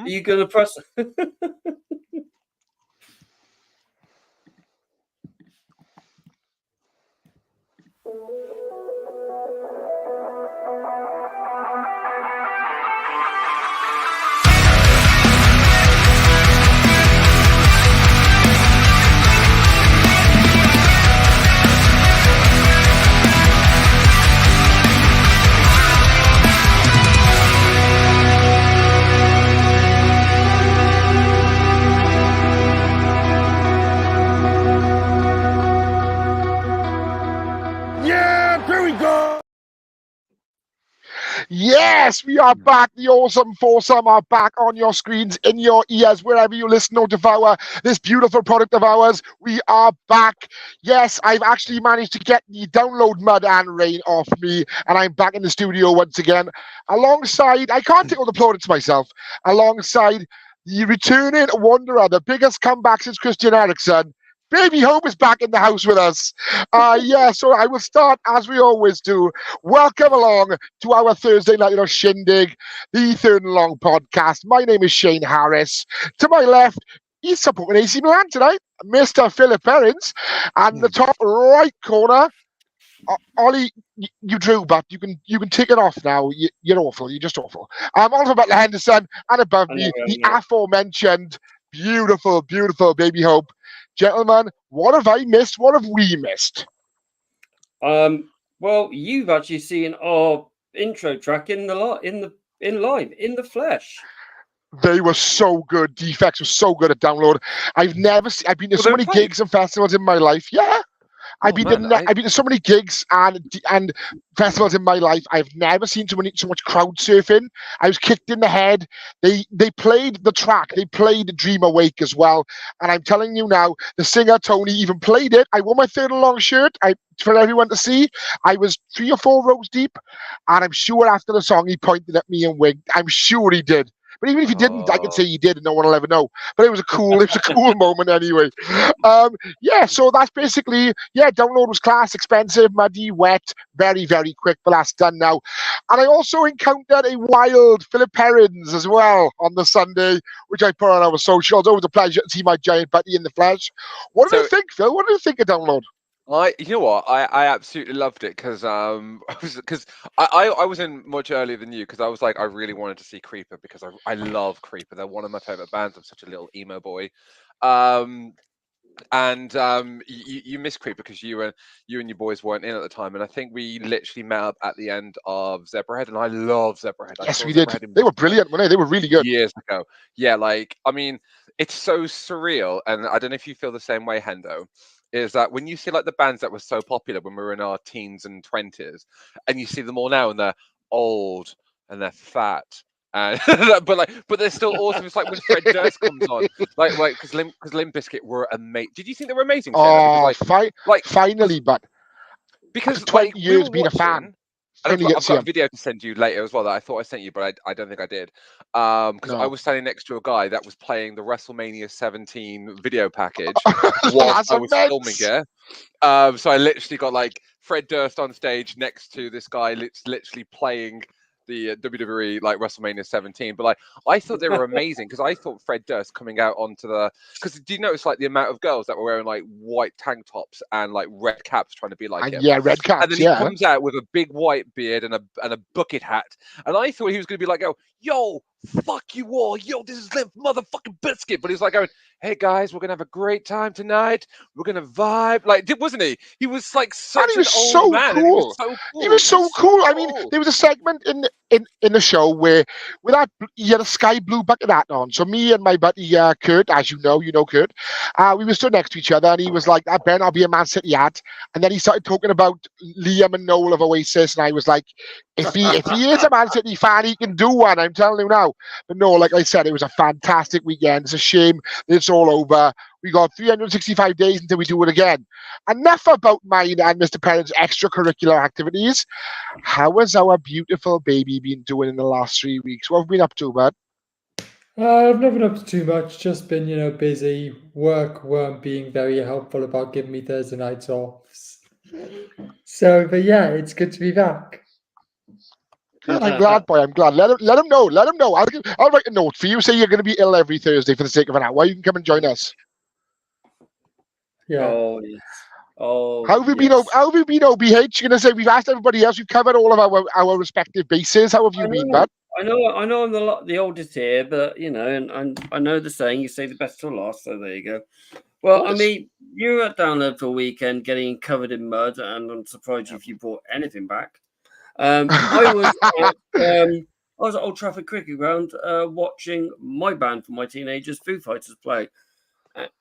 you going to press? Yes, we are back. The awesome foursome are back on your screens, in your ears, wherever you listen or devour this beautiful product of ours. We are back. Yes, I've actually managed to get the download mud and rain off me, and I'm back in the studio once again. Alongside, I can't take all the plaudits myself, alongside the returning wanderer, the biggest comeback since Christian Eriksen. Baby Hope is back in the house with us. So I will start as we always do. Welcome along to our Thursday night shindig, the Third and Long podcast. My name is Shane Harris. To my left, he's supporting AC Milan tonight, Mr. Philip Perrins. And the top right corner, Ollie, you drew, but you can take it off now. You're awful. You're just awful. Oliver Butler Henderson, and above me, the aforementioned beautiful, beautiful Baby Hope. Gentlemen, what have I missed? What have we missed? Well, you've actually seen our intro track in live, in the flesh. They were so good. Defects were so good at download. I've been to so many gigs and festivals in my life. Yeah. I've been to so many gigs and festivals in my life. I've never seen so much crowd surfing. I was kicked in the head. They played the track. They played Dream Awake as well. And I'm telling you now, the singer Tony even played it. I wore my Third and Long shirt for everyone to see. I was 3 or 4 rows deep, and I'm sure after the song he pointed at me and winked. I'm sure he did. But even if he didn't, I could say he did, and no one will ever know. But it was a cool moment anyway. So that's basically, download was class, expensive, muddy, wet, very, very quick, but that's done now. And I also encountered a wild Philip Perrins as well on the Sunday, which I put on our socials. Always a pleasure to see my giant buddy in the flesh. What do you think, Phil? What do you think of download? You know what? I absolutely loved it because I was in much earlier than you because I was like I really wanted to see Creeper because I love Creeper. They're one of my favorite bands. I'm such a little emo boy. You missed Creeper because you and your boys weren't in at the time, and I think we literally met up at the end of Zebrahead, and I love Zebrahead. Yes, we did. They were brilliant, weren't they? They were really good. Years ago. Yeah, it's so surreal, and I don't know if you feel the same way, Hendo. Is that when you see the bands that were so popular when we were in our teens and 20s, and you see them all now and they're old and they're fat, and but they're still awesome. It's like when Fred Durst comes on, because Limp Bizkit were amazing. Did you think they were amazing? Finally, but because 20 years being a fan. I've got a video to send you later as well that I thought I sent you, but I don't think I did. Because I was standing next to a guy that was playing the WrestleMania 17 video package while I was filming it. So I literally got Fred Durst on stage next to this guy literally playing the WWE WrestleMania 17, but I thought they were amazing because I thought Fred Durst coming out onto because do you notice the amount of girls that were wearing white tank tops and red caps trying to be like him? Yeah, red caps. And then he comes out with a big white beard and a bucket hat, and I thought he was going to be yo, fuck you all, yo, this is Limp motherfucking Bizkit, but he's going, hey guys, we're gonna have a great time tonight. We're gonna vibe. wasn't he? He was such an old man. Cool. He was so cool. I mean, there was a segment in the show where with that he had a sky blue bucket hat on. So me and my buddy Kurt, as you know Kurt, we were stood next to each other, and he was like, "That better not be a Man City hat." And then he started talking about Liam and Noel of Oasis, and I was like, "If he is a Man City fan, he can do one." I'm telling you now. But no, like I said, it was a fantastic weekend. It's a shame that it's all over. We got 365 days until we do it again. Enough about mine and Mr. Perrin's extracurricular activities. How has our beautiful baby been doing in the last 3 weeks? What have we been up to, bud? I've not been up to too much. Just been, busy. Work weren't being very helpful about giving me Thursday nights off. But yeah, it's good to be back. I'm glad, boy. I'm glad. Let him know. Let him know. I'll write a note for you. Say you're going to be ill every Thursday for the sake of an hour. You can come and join us. Yeah. Oh yes. Oh. How have you been? How have you been, OBH? You're going to say we've asked everybody else. We've covered all of our respective bases. How have you been, bud? I know. I'm the oldest here, but you know, and I know the saying: you say the best till last. So there you go. Well, I mean, you were down there for a weekend, getting covered in mud, and I'm surprised if you brought anything back. I was at Old Trafford Cricket Ground watching my band for my teenagers, Foo Fighters, play.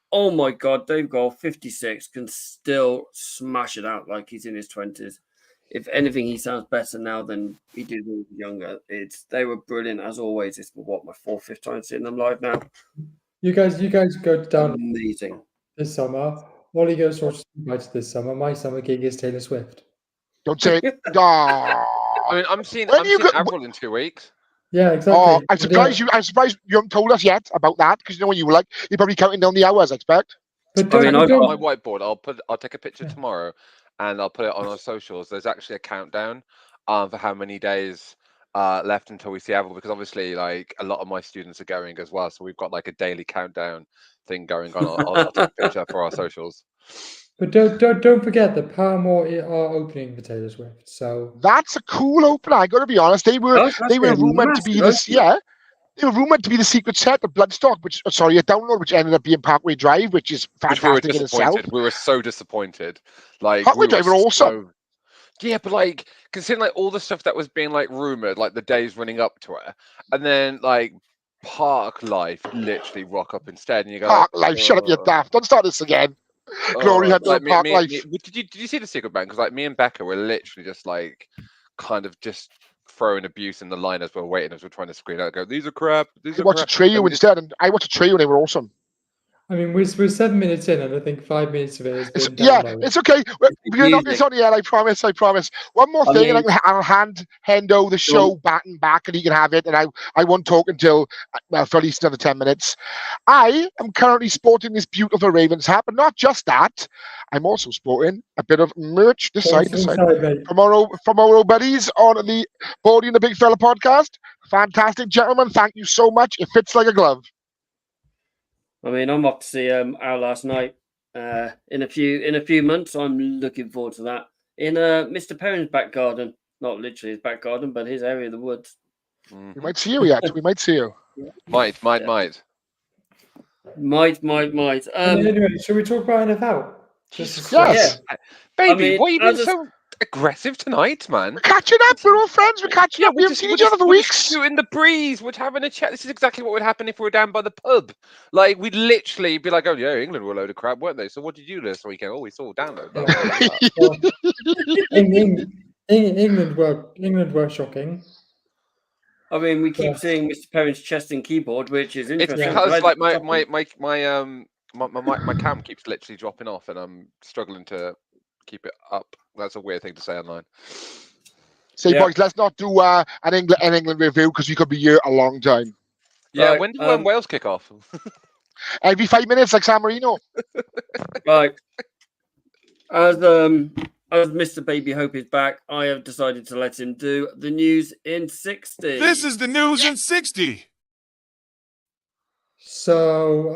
Oh my God, Dave Grohl, 56, can still smash it out like he's in his 20s. If anything, he sounds better now than he did when he was younger. They were brilliant as always. It's what, my fourth, fifth time seeing them live now. You guys go down amazing this summer. Ollie goes to watch Foo Fighters this summer. My summer gig is Taylor Swift. Don't say it. I mean, I'm seeing Avril in 2 weeks. Yeah, exactly. Oh, I'm surprised you haven't told us yet about that, because you know when you were like, you're probably counting down the hours, I expect. I've got my whiteboard. I'll take a picture tomorrow, and I'll put it on our socials. There's actually a countdown for how many days left until we see Avril, because obviously, like, a lot of my students are going as well, so we've got like a daily countdown thing going on. I'll take a picture for our socials. But don't forget that Paramore are opening for Taylor Swift. So that's a cool opener. I got to be honest. They were rumored to be this. Yeah, they were rumored to be the secret set of Bloodstock, a download, which ended up being Parkway Drive, which is fantastic in itself. We were so disappointed. Like, Parkway Drive were awesome. Yeah, but like, considering like all the stuff that was being like rumored, like the days running up to it, and then like Park Life literally rock up instead, and you go, Park Life, shut up, you daft! Don't start this again. Glory had no Park Life. Did you see the secret band? Because like me and Becca were literally just like kind of just throwing abuse in the line as we're waiting, as we're trying to screen out. Go, these are crap. I watched a trio instead, and I watched a trio, and they were awesome. I mean, we're 7 minutes in, and I think 5 minutes of it has been downloaded. It's okay. We're not this on the air. I promise. One more thing, and I'll hand Hendo the show back, and he can have it. And I won't talk until for at least another 10 minutes. I am currently sporting this beautiful Ravens hat, but not just that. I'm also sporting a bit of merch this side. From our buddies on the Baldy and the Big Fella podcast. Fantastic, gentlemen. Thank you so much. It fits like a glove. I mean, I'm off to see Our Last Night in a few months. I'm looking forward to that in Mr. Perrin's back garden. Not literally his back garden, but his area of the woods. We might see you yet. We might see you. Might. Anyway, should we talk about NFL? Yes. Yeah. Baby, why are you being so aggressive tonight, man? We're catching up. We're all friends. We're catching up. We haven't seen each other for weeks. We're in the breeze. We're having a chat. This is exactly what would happen if we were down by the pub. Like, we'd literally be like, oh, yeah, England were a load of crap, weren't they? So what did you do this weekend? Oh, we saw download. England were shocking. I mean, we keep seeing Mr. Perrin's chest and keyboard, which is interesting. It's because like my cam keeps literally dropping off, and I'm struggling to keep it up. That's a weird thing to say online. Boys, let's not do an England review, because we could be here a long time. Yeah, right. When do Wales kick off? Every 5 minutes, like San Marino. Right. As Mr. Baby Hope is back, I have decided to let him do the news in 60. This is the news in 60. So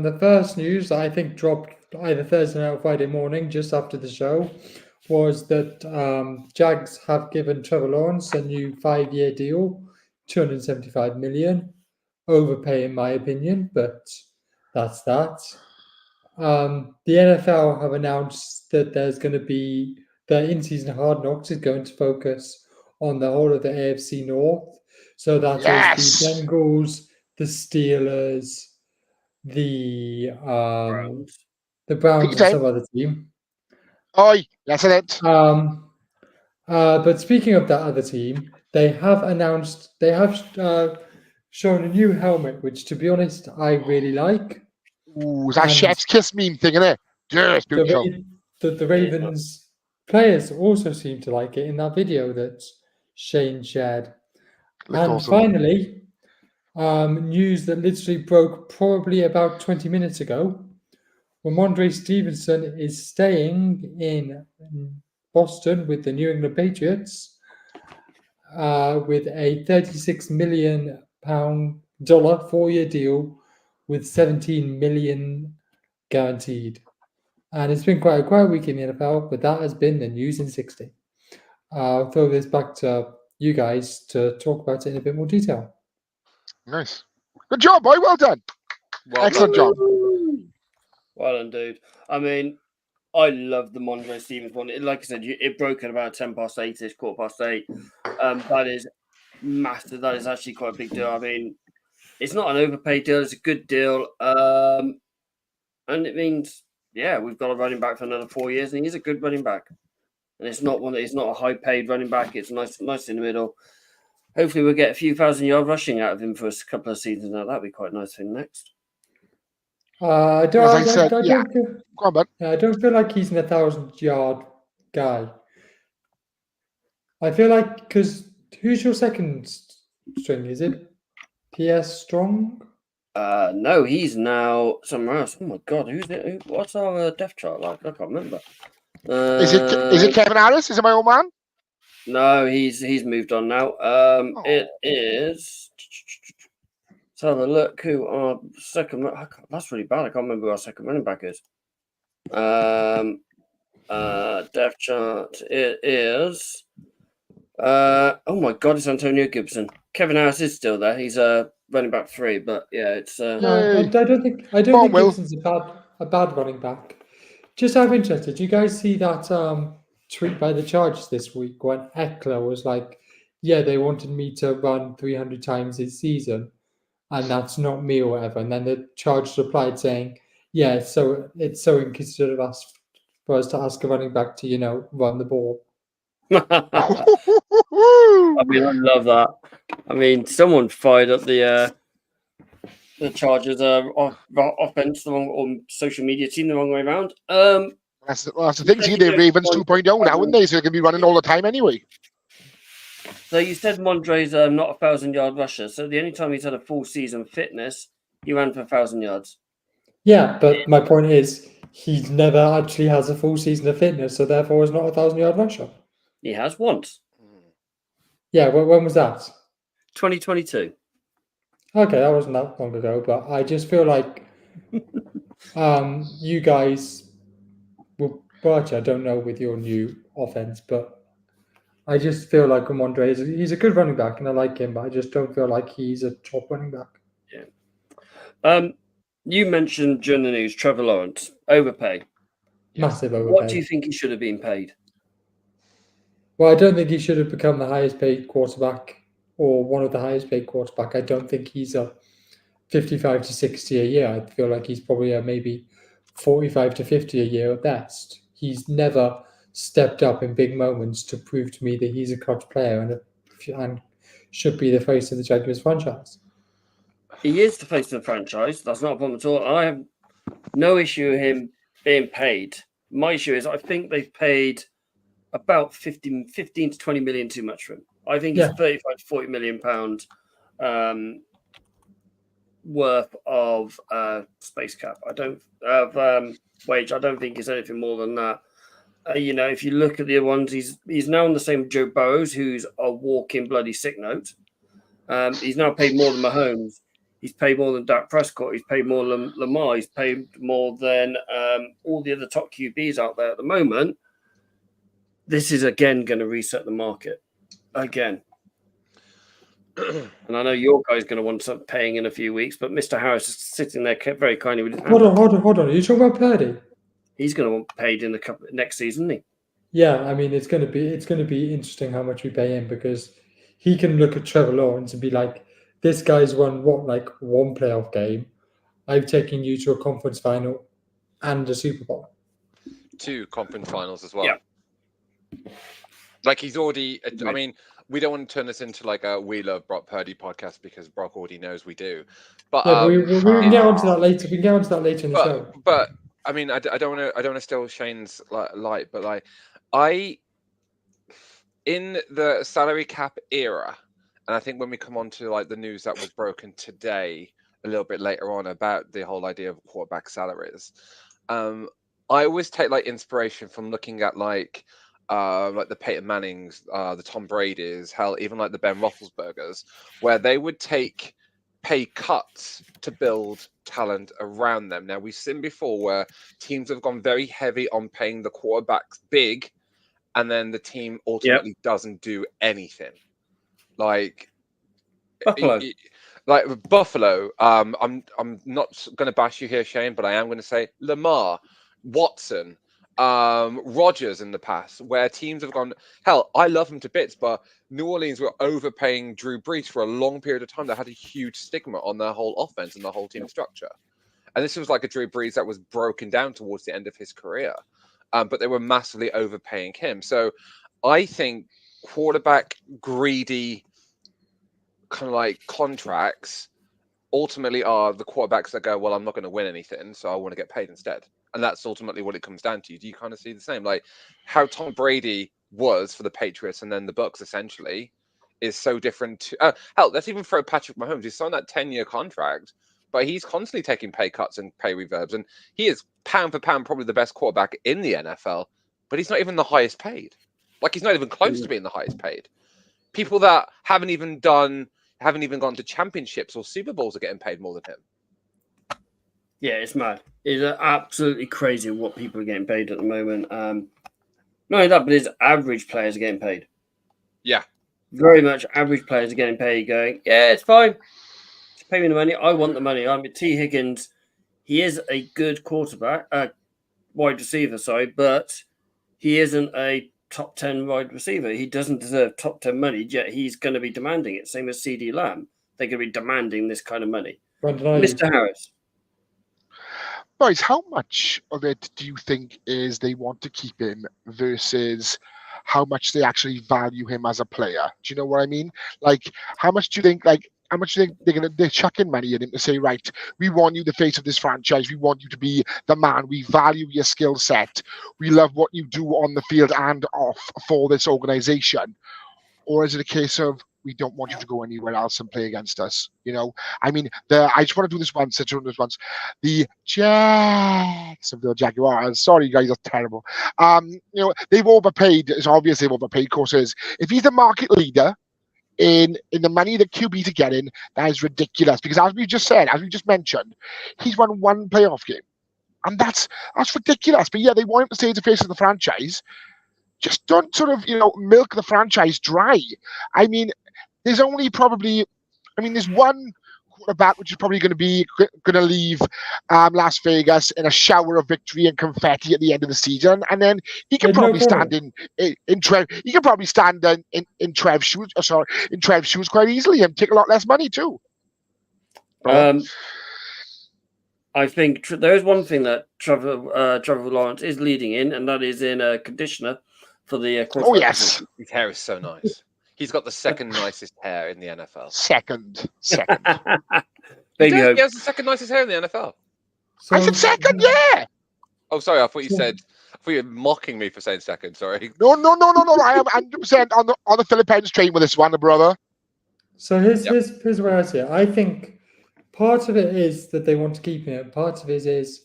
the first news, I think, dropped either Thursday night or Friday morning, just after the show, was that Jags have given Trevor Lawrence a new 5-year deal, $275 million. Overpay, in my opinion, but that's that. The NFL have announced that there's going to be the in-season Hard Knocks is going to focus on the whole of the AFC North. So that is the Bengals, the Steelers, the Browns and some other team. Oh, that's it. But speaking of that other team, they have shown a new helmet, which, to be honest, I really like. Ooh, is that Chef's Kiss meme thing, isn't it? Yeah, it's beautiful. The Ravens players also seem to like it in that video that Shane shared. Finally, news that literally broke probably about 20 minutes ago. Ramondre Stevenson is staying in Boston with the New England Patriots. with a £36 million 4-year deal with 17 million guaranteed. And it's been quite a quiet week in the NFL, but that has been the news in 60. I'll throw this back to you guys to talk about it in a bit more detail. Nice. Good job, boy. Well done. Excellent job. Well done, dude. I mean, I love the Mondre Stevens one. Like I said, it broke at about 8:10-ish, 8:15. That is massive. That is actually quite a big deal. I mean, it's not an overpaid deal. It's a good deal. And it means, yeah, we've got a running back for another 4 years, and he's a good running back. And it's not a high-paid running back. It's nice in the middle. Hopefully, we'll get a few thousand-yard rushing out of him for a couple of seasons now. That'd be quite a nice thing next. I don't feel like he's an 1,000-yard guy. I feel like, because who's your second string? Is it P.S. Strong? No, he's now somewhere else. Oh my God, who's it? What's our depth chart like? I can't remember. Is it Kevin Harris? Is it my old man? No, he's moved on now. It is. Let's have a look. Who our second? That's really bad. I can't remember who our second running back is. Depth chart. It is. Oh my God, it's Antonio Gibson. Kevin Harris is still there. He's running back 3, but yeah, it's. No, I don't think Gibson's a bad running back. Just out of interest, did you guys see that tweet by the Chargers this week when Eckler was like, "Yeah, they wanted me to run 300 times this season, and that's not me or whatever." And then the Chargers replied saying, "Yeah, so it's so inconsiderate of us for us to ask a running back to run the ball." I mean, I love that. I mean, someone fired up the Chargers offense on social media team the wrong way around. That's the thing. See, they're Ravens 2.0 now, aren't they? So they can be running all the time anyway. So you said Mondre's not a 1,000-yard rusher. So the only time he's had a full season fitness, he ran for 1,000 yards. Yeah, but my point is, he never actually has a full season of fitness, so therefore is not a 1,000-yard rusher. He has once. Yeah, when was that? 2022. Okay, that wasn't that long ago, but I just feel like you guys will. Well, actually, I don't know with your new offense, but I just feel like Ramondre he's a good running back, and I like him, but I just don't feel like he's a top running back. Yeah. You mentioned during the news Trevor Lawrence overpay. Massive overpay. What do you think he should have been paid? Well, I don't think he should have become the highest paid quarterback or one of the highest paid quarterback. I don't think he's a 55 to 60 a year. I feel like he's probably a maybe 45 to 50 a year at best. He's never stepped up in big moments to prove to me that he's a clutch player and should be the face of the Jaguars franchise. He is the face of the franchise. That's not a problem at all. I have no issue with him being paid. My issue is I think they've paid about 15 to 20 million too much for him. I think he's 35 to 40 million pound worth of space cap. I don't have wage. I don't think it's anything more than that. If you look at the other ones, he's now on the same with Joe Burrows, who's a walking bloody sick note. He's now paid more than Mahomes. He's paid more than Dak Prescott. He's paid more than Lamar. He's paid more than all the other top QBs out there at the moment. This is again going to reset the market again. And I know your guy's going to want some paying in a few weeks, but Mr. Harris is sitting there very kindly with his hand. Hold on. Are you talking about Purdy? He's going to want paid in the next season, isn't he? Yeah, I mean it's going to be interesting how much we pay him because he can look at Trevor Lawrence and be like, "This guy's won one playoff game. I've taken you to a conference final and a Super Bowl, 2 conference finals as well." Yeah. Like he's already. I mean, we don't want to turn this into like a "We Love Brock Purdy" podcast because Brock already knows we do. But we can get onto that later. We can get onto that later in the show. But I mean, I don't want to steal Shane's light, but in the salary cap era, and I think when we come on to the news that was broken today, a little bit later on about the whole idea of quarterback salaries, I always take inspiration from looking at like the Peyton Mannings, the Tom Brady's, hell, even like the Ben Roethlisbergers, where they would take pay cuts to build talent around them. Now, we've seen before where teams have gone very heavy on paying the quarterbacks big, and then the team ultimately doesn't do anything. Like Buffalo. Like Buffalo, I'm not going to bash you here, Shane, but I am going to say Lamar, Watson, Rodgers in the past, where teams have gone, hell, I love him to bits, but New Orleans were overpaying Drew Brees for a long period of time that had a huge stigma on their whole offense and the whole team structure. And this was like a Drew Brees that was broken down towards the end of his career. But they were massively overpaying him. So I think quarterback greedy kind of like contracts ultimately are the quarterbacks that go, well, I'm not going to win anything, so I want to get paid instead. And that's ultimately what it comes down to. Do you kind of see the same? Like how Tom Brady was for the Patriots and then the Bucs essentially is so different to hell, let's even throw Patrick Mahomes. He's signed that 10-year contract, but he's constantly taking pay cuts and pay reverbs, and he is pound for pound probably the best quarterback in the NFL, but he's not even the highest paid. Like he's not even close to being the highest paid. People that haven't even gone to championships or Super Bowls are getting paid more than him. Yeah, it's mad. It's absolutely crazy what people are getting paid at the moment. Not only that, but his average players are getting paid. Yeah. Very much average players are getting paid going, yeah, it's fine. Just pay me the money. I want the money. I mean, T. Higgins, he is a good quarterback, wide receiver, sorry, but he isn't a top 10 wide receiver. He doesn't deserve top 10 money, yet he's going to be demanding it. Same as CD Lamb. They're going to be demanding this kind of money. Mr. Harris. Boys, how much of it do you think is they want to keep him versus how much they actually value him as a player? Do you know what I mean? Like, how much do you think, they're chucking money at him to say, right, we want you the face of this franchise. We want you to be the man. We value your skill set. We love what you do on the field and off for this organization. Or is it a case of, we don't want you to go anywhere else and play against us? You know, I mean, I just want to do this once. The Jacksonville Jaguars. Sorry, you guys are terrible. You know, they've overpaid. It's obvious they've overpaid courses. If he's the market leader in the money that QBs are getting, that is ridiculous. Because as we just mentioned, he's won one playoff game, and that's ridiculous. But yeah, they want him to stay as the face of the franchise. Just don't sort of, you know, milk the franchise dry. I mean, there's one quarterback which is probably going to leave Las Vegas in a shower of victory and confetti at the end of the season, and then he can probably stand in Trev's shoes quite easily and take a lot less money too. I think there is one thing that Trevor Lawrence is leading in, and that is in a conditioner for the quarterback. Oh yes, his hair is so nice. He's got the second nicest hair in the NFL. Second. Baby hope. He has the second nicest hair in the NFL. I said second, yeah. Oh, sorry. I thought you were mocking me for saying second. Sorry. No. I am 100% on the Philippines train with this one, brother. So here's where I see it. I think part of it is that they want to keep him. Part of it is,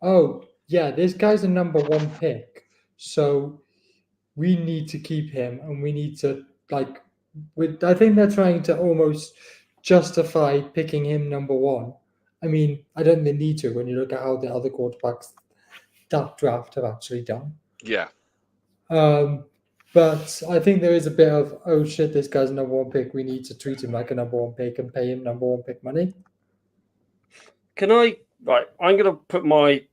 oh yeah, this guy's a number one pick, so we need to keep him, and we need to I think they're trying to almost justify picking him number one. I mean, I don't think they need to when you look at how the other quarterbacks that draft have actually done. Yeah. But I think there is a bit of, oh shit, this guy's a number one pick. We need to treat him like a number one pick and pay him number one pick money. I'm going to put my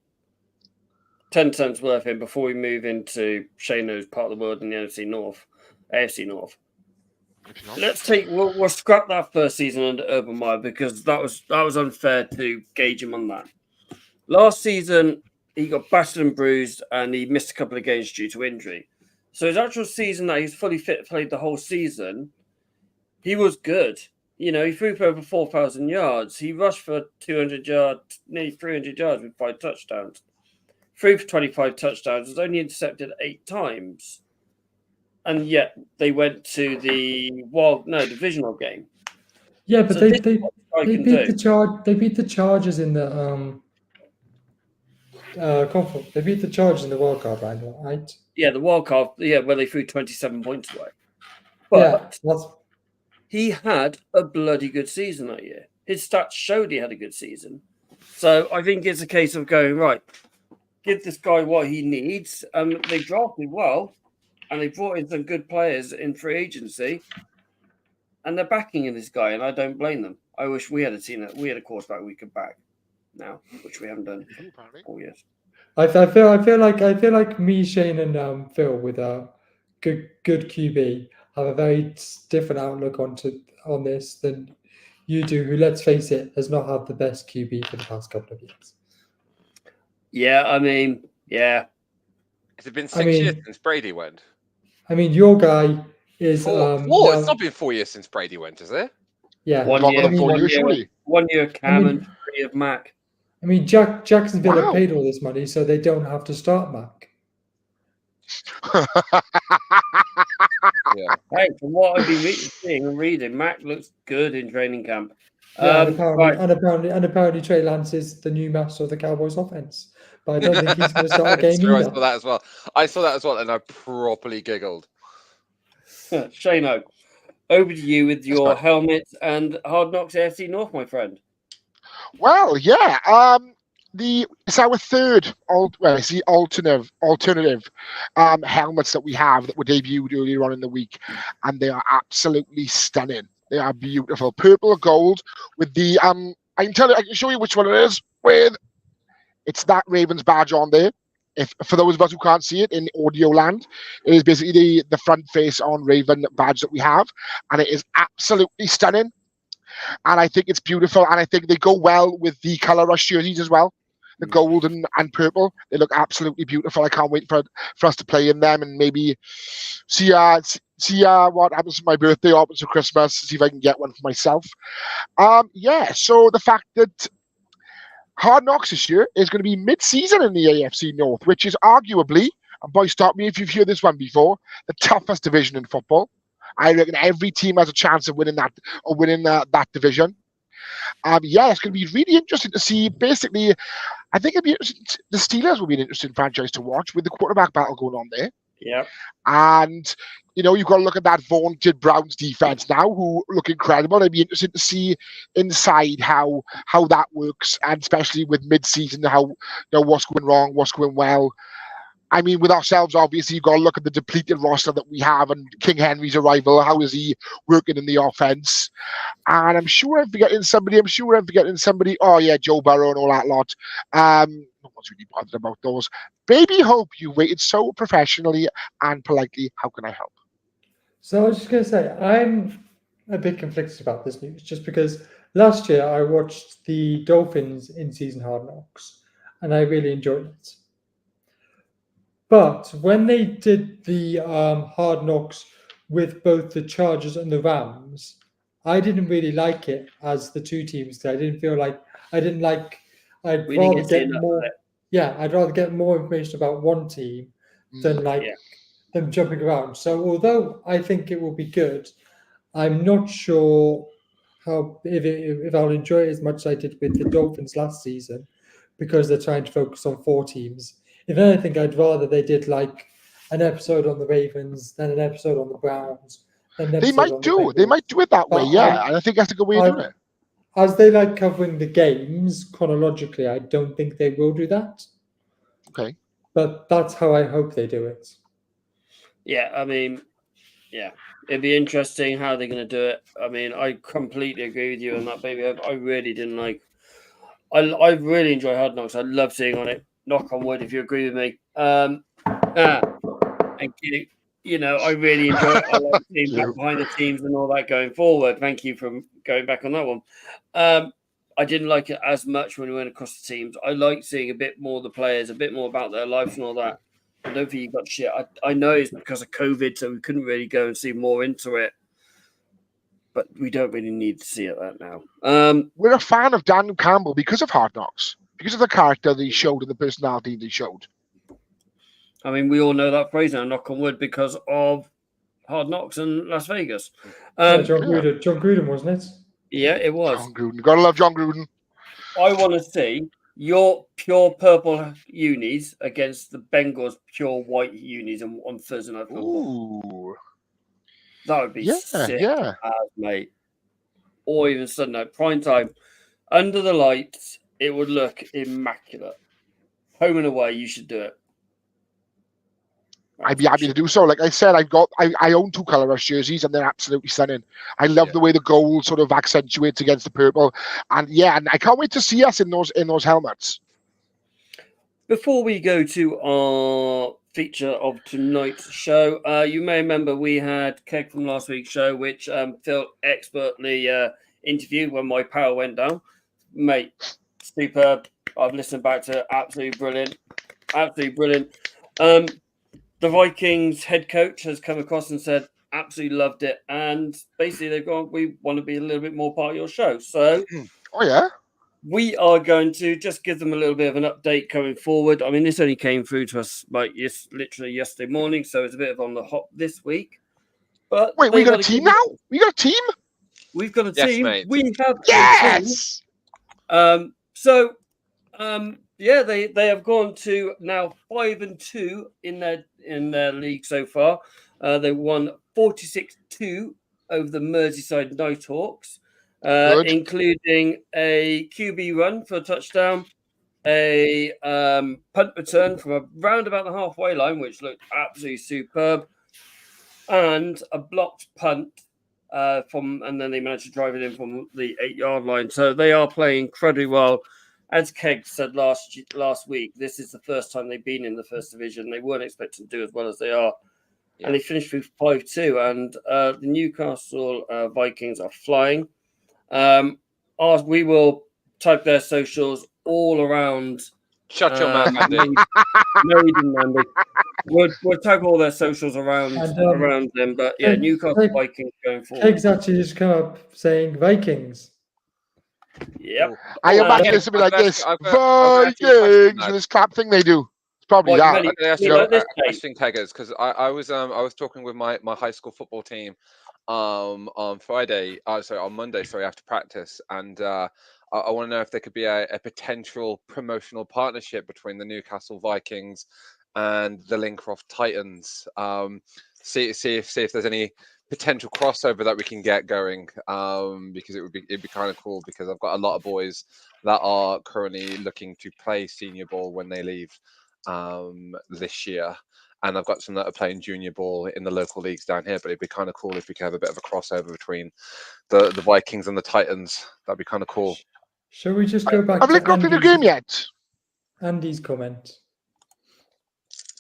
10 cents worth in before we move into Shano's part of the world in the AFC North. We'll scrap that first season under Urban Meyer because that was unfair to gauge him on that. Last season, he got battered and bruised and he missed a couple of games due to injury. So his actual season that he's fully fit, played the whole season, he was good. You know, he threw for over 4,000 yards. He rushed for 200 yards, nearly 300 yards with 5 touchdowns. Threw for 25 touchdowns, was only intercepted 8 times. And yet they went to the divisional game. Yeah, but they beat the Chargers in the They beat the Chargers in the wild card round, right? Yeah, the wild card. Yeah, where they threw 27 points away. Yeah, But he had a bloody good season that year. His stats showed he had a good season. So I think it's a case of going, right, give this guy what he needs. They drafted well, and they brought in some good players in free agency, and they're backing in this guy, and I don't blame them. I wish we had a quarterback we could back now, which we haven't done for 4 years. I feel like me, Shane, and Phil with a good QB have a very different outlook on this than you do, who, let's face it, has not had the best QB for the past couple of years. Yeah, I mean, yeah. Has it been 6 years since Brady went? I mean, your guy is Four. now, It's not been 4 years since Brady went, is it? Yeah, Longer than 4 years, surely. 1 year of Cam and 3 of Mac. I mean, Jacksonville have paid all this money, so they don't have to start Mac. Yeah. Hey, from what I've been seeing and reading, Mac looks good in training camp. Yeah, and apparently Trey Lance is the new master of the Cowboys offense. But I don't think he's going to start a game True, either. I saw that as well, and I properly giggled. Shano, over to you with your helmet and Hard Knocks AFC North, my friend. Well, yeah. It's our third alternative helmets that we have that were debuted earlier on in the week, and they are absolutely stunning. They are beautiful, purple or gold with the I can show you which one it is. It's that Ravens badge on there. If for those of us who can't see it in audio land, it is basically the front face on Raven badge that we have, and it is absolutely stunning. And I think it's beautiful, and I think they go well with the color rush jerseys as well. The gold and purple, they look absolutely beautiful. I can't wait for us to play in them and maybe see what happens for my birthday or happens for Christmas, see if I can get one for myself. So the fact that Hard Knocks this year is going to be mid-season in the AFC North, which is arguably, and boys, stop me if you've heard this one before, the toughest division in football. I reckon every team has a chance of winning that division. It's going to be really interesting to see. Basically, I think it'd be interesting. The Steelers will be an interesting franchise to watch with the quarterback battle going on there. Yeah. And, you've got to look at that vaunted Browns defense now, who look incredible. It'd be interesting to see inside how that works, and especially with mid-season, how, what's going wrong, what's going well. I mean, with ourselves, obviously, you've got to look at the depleted roster that we have and King Henry's arrival. How is he working in the offense? And I'm sure I'm forgetting somebody. Oh, yeah, Joe Burrow and all that lot. No one's really bothered about those. Baby Hope, you waited so professionally and politely. How can I help? So I was just going to say, I'm a bit conflicted about this news, just because last year I watched the Dolphins in-season Hard Knocks, and I really enjoyed it. But when they did the Hard Knocks with both the Chargers and the Rams, I didn't really like it as the two teams. I didn't feel like I'd rather get more. Yeah, I'd rather get more information about one team than them jumping around. So although I think it will be good, I'm not sure if I'll enjoy it as much as I did with the Dolphins last season, because they're trying to focus on 4 teams. If anything, I'd rather they did like an episode on the Ravens, then an episode on the Browns. They might do it that way, yeah. And I think that's a good way of doing it. As they like covering the games chronologically, I don't think they will do that. Okay. But that's how I hope they do it. Yeah, I mean, yeah. It'd be interesting how they're going to do it. I mean, I completely agree with you on that, baby. I really didn't like... I really enjoy Hard Knocks. I love seeing on it. Knock on wood if you agree with me. Thank you. I really enjoy it. I like seeing back behind the teams and all that going forward. Thank you for going back on that one. I didn't like it as much when we went across the teams. I like seeing a bit more of the players, a bit more about their lives and all that. I don't think you got shit. I know it's because of COVID, so we couldn't really go and see more into it. But we don't really need to see it that now. We're a fan of Daniel Campbell because of Hard Knocks, because of the character that he showed and the personality that he showed. I mean, we all know that phrase now, knock on wood, because of Hard Knocks in Las Vegas. John Gruden, wasn't it? Yeah, it was. John Gruden. Gotta love John Gruden. I want to see your pure purple unis against the Bengals pure white unis on Thursday Night Football. Ooh. That would be sick, Yeah. mate. Or even Sunday night prime time under the lights. It would look immaculate. Home and away, you should do it. I'd be happy to do so. Like I said, I own 2 colour rush jerseys and they're absolutely stunning. I love the way the gold sort of accentuates against the purple, and and I can't wait to see us in those helmets. Before we go to our feature of tonight's show, you may remember we had Keg from last week's show, which Phil expertly interviewed when my power went down. Mate, superb. I've listened back to it. Absolutely brilliant. Absolutely brilliant. The Vikings head coach has come across and said, absolutely loved it. And basically they've gone, we want to be a little bit more part of your show. So we are going to just give them a little bit of an update going forward. I mean, this only came through to us literally yesterday morning, so it's a bit of on the hop this week. But wait, we got a team now? We got a team? We've got a team. Mate. We have yes! a team. They have gone to now 5-2 in their league so far. They won 46-2 over the Merseyside Nighthawks, including a QB run for a touchdown, a punt return from around about the halfway line, which looked absolutely superb, and a blocked punt and then they managed to drive it in from the 8-yard line. So they are playing incredibly well. As Keg said last week, this is the first time they've been in the first division. They weren't expecting to do as well as they are. Yeah. And they finished with 5-2. And the Newcastle Vikings are flying. We will type their socials all around. Shut your mouth, Andy. No, he didn't, Andy. We'll tag all their socials around them. But yeah, Newcastle Vikings going forward. Keg's actually just come up saying Vikings. Yep. I imagine it's something like this. Vikings, this clap thing they do. It's probably that. Question, Keggers, because I was talking with my high school football team on Monday, after practice, and I want to know if there could be a potential promotional partnership between the Newcastle Vikings and the Lincroft Titans. See if there's any potential crossover that we can get going, because it'd be kind of cool, because I've got a lot of boys that are currently looking to play senior ball when they leave this year, and I've got some that are playing junior ball in the local leagues down here. But it'd be kind of cool if we could have a bit of a crossover between the Vikings and the Titans. That'd be kind of cool. Shall we just go back? Have they got to the game yet? Andy's comment.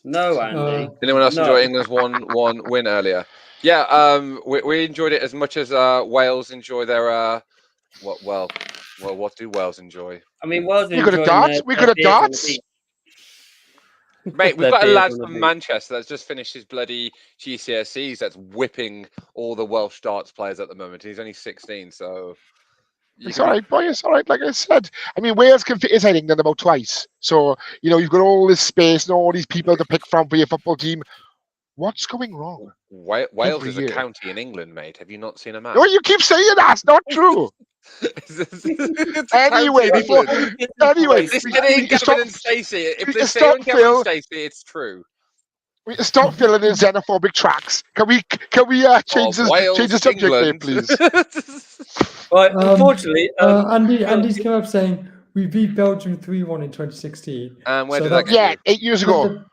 No, Andy. Anyone else enjoy England's 1-1 win earlier? Yeah, we enjoyed it as much as Wales enjoy their what do Wales enjoy? I mean, Wales. We could have darts. Mate, we've got a lad from Manchester that's just finished his bloody GCSEs that's whipping all the Welsh darts players at the moment. He's only 16, so it's all right, boy. It's all right. Like I said, I mean, Wales can fit inside England about twice. So you've got all this space and all these people to pick from for your football team. What's going wrong? Wales is a county in England, mate. Have you not seen a map? No, you keep saying that's not true. Anyway, Stacey. If they stop Phil, Stacey, it's true. We stop filling in xenophobic tracks. Can we change the subject there, please? Right, unfortunately, Andy's come up saying we beat Belgium 3-1 in 2016. And where did that get you? 8 years ago.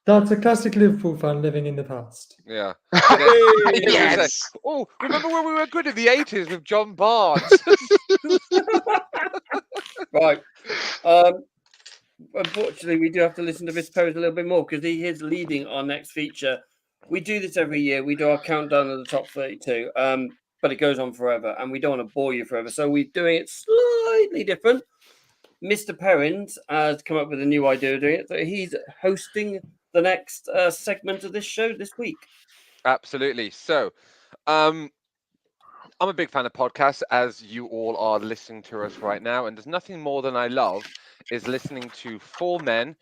That's a classic Liverpool fan living in the past. Yeah. Yes. Oh, remember when we were good in the 80s with John Barnes? Right. Unfortunately, we do have to listen to Mr. Perry a little bit more, because he is leading our next feature. We do this every year. We do our countdown of the top 32, but it goes on forever, and we don't want to bore you forever. So we're doing it slightly different. Mr. Perrins has come up with a new idea of doing it. So he's hosting the next segment of this show this week. Absolutely. So, I'm a big fan of podcasts, as you all are listening to us right now, and there's nothing more than I love is listening to four men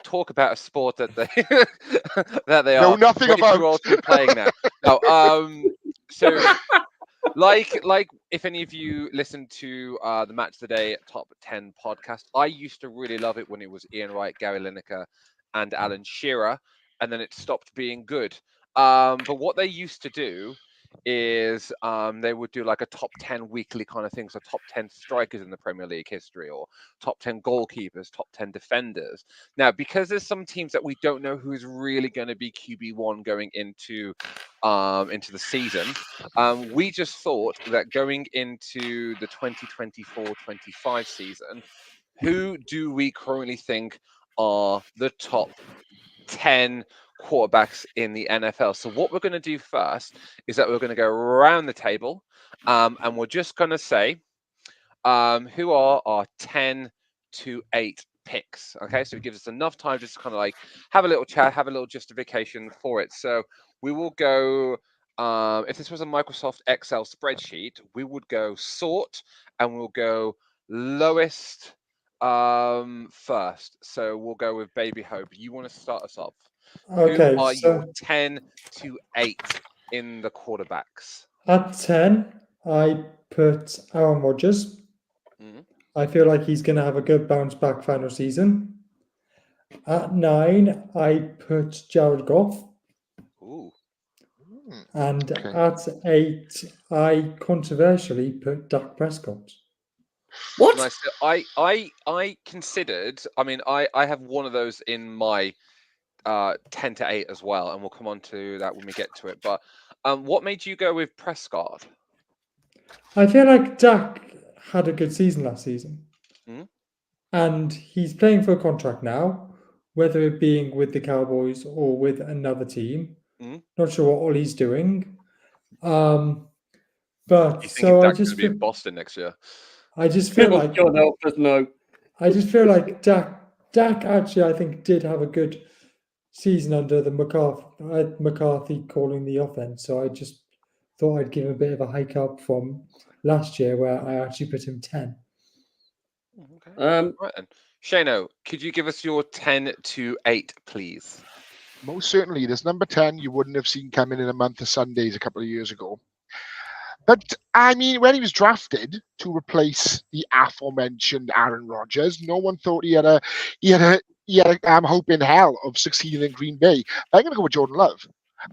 talk about a sport that they are nothing about too old to be playing now. No, so like if any of you listen to the Match of the Day Top 10 podcast, I used to really love it when it was Ian Wright, Gary Lineker, and Alan Shearer, and then it stopped being good. But what they used to do is they would do like a top 10 weekly kind of thing. So top 10 strikers in the Premier League history, or top 10 goalkeepers, top 10 defenders. Now, because there's some teams that we don't know who is really going to be QB1 going into the season, we just thought that going into the 2024-25 season, who do we currently think are the top 10 quarterbacks in the NFL? So what we're going to do first is that we're going to go around the table, and we're just going to say who are our 10 to 8 picks. Okay, so it gives us enough time just to kind of like have a little chat, have a little justification for it. So we will go, if this was a Microsoft Excel spreadsheet, we would go sort, and we'll go lowest first. So we'll go with Baby Hope. You want to start us off? Okay, Who are so your 10 to 8 in the quarterbacks? at 10, I put Aaron Rodgers. Mhm. I feel like he's going to have a good bounce back final season. At 9, I put Jared Goff. Ooh. And Okay. at 8, I controversially put Dak Prescott. What? Nice. So I considered. I mean, I have one of those in my 10 to 8 as well, and we'll come on to that when we get to it. But what made you go with Prescott? I feel like Dak had a good season last season. Mhm. And he's playing for a contract now, whether it being with the Cowboys or with another team. Mhm. Not sure what Ollie's doing. But You thinking so Dak's going to be in Boston next year? I just feel like God help us, no. I just feel like Dak actually, I think, did have a good season under the McCarthy calling the offense. So I just thought I'd give him a bit of a hike up from last year, where I actually put him 10. Okay. Um, Right then, Shano, could you give us your 10 to 8, please? Most certainly, this number 10 you wouldn't have seen coming in a month of Sundays a couple of years ago. But I mean, when he was drafted to replace the aforementioned Aaron Rodgers, no one thought he had a hope in hell of succeeding in Green Bay. But I'm going to go with Jordan Love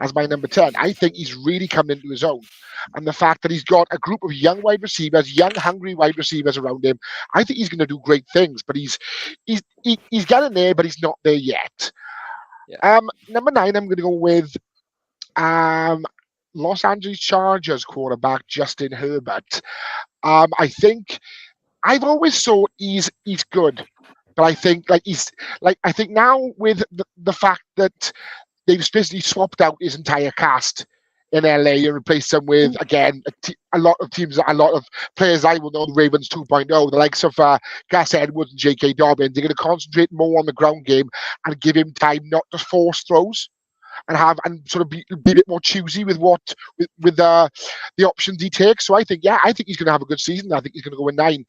as my number 10. I think he's really come into his own. And the fact that he's got a group of young wide receivers, young, hungry wide receivers around him, I think he's going to do great things. But he's getting there, but he's not there yet. Yeah. Number 9, I'm going to go with Los Angeles Chargers quarterback Justin Herbert. I think I've always thought he's good, but I think I think now with the fact that they've basically swapped out his entire cast in LA and replaced them with again a lot of players I will know, the Ravens 2.0, the likes of Gus Edwards and J.K. Dobbins. They're going to concentrate more on the ground game and give him time not to force throws. And sort of be a bit more choosy with the options he takes. So I think he's going to have a good season. I think he's going to go with 9.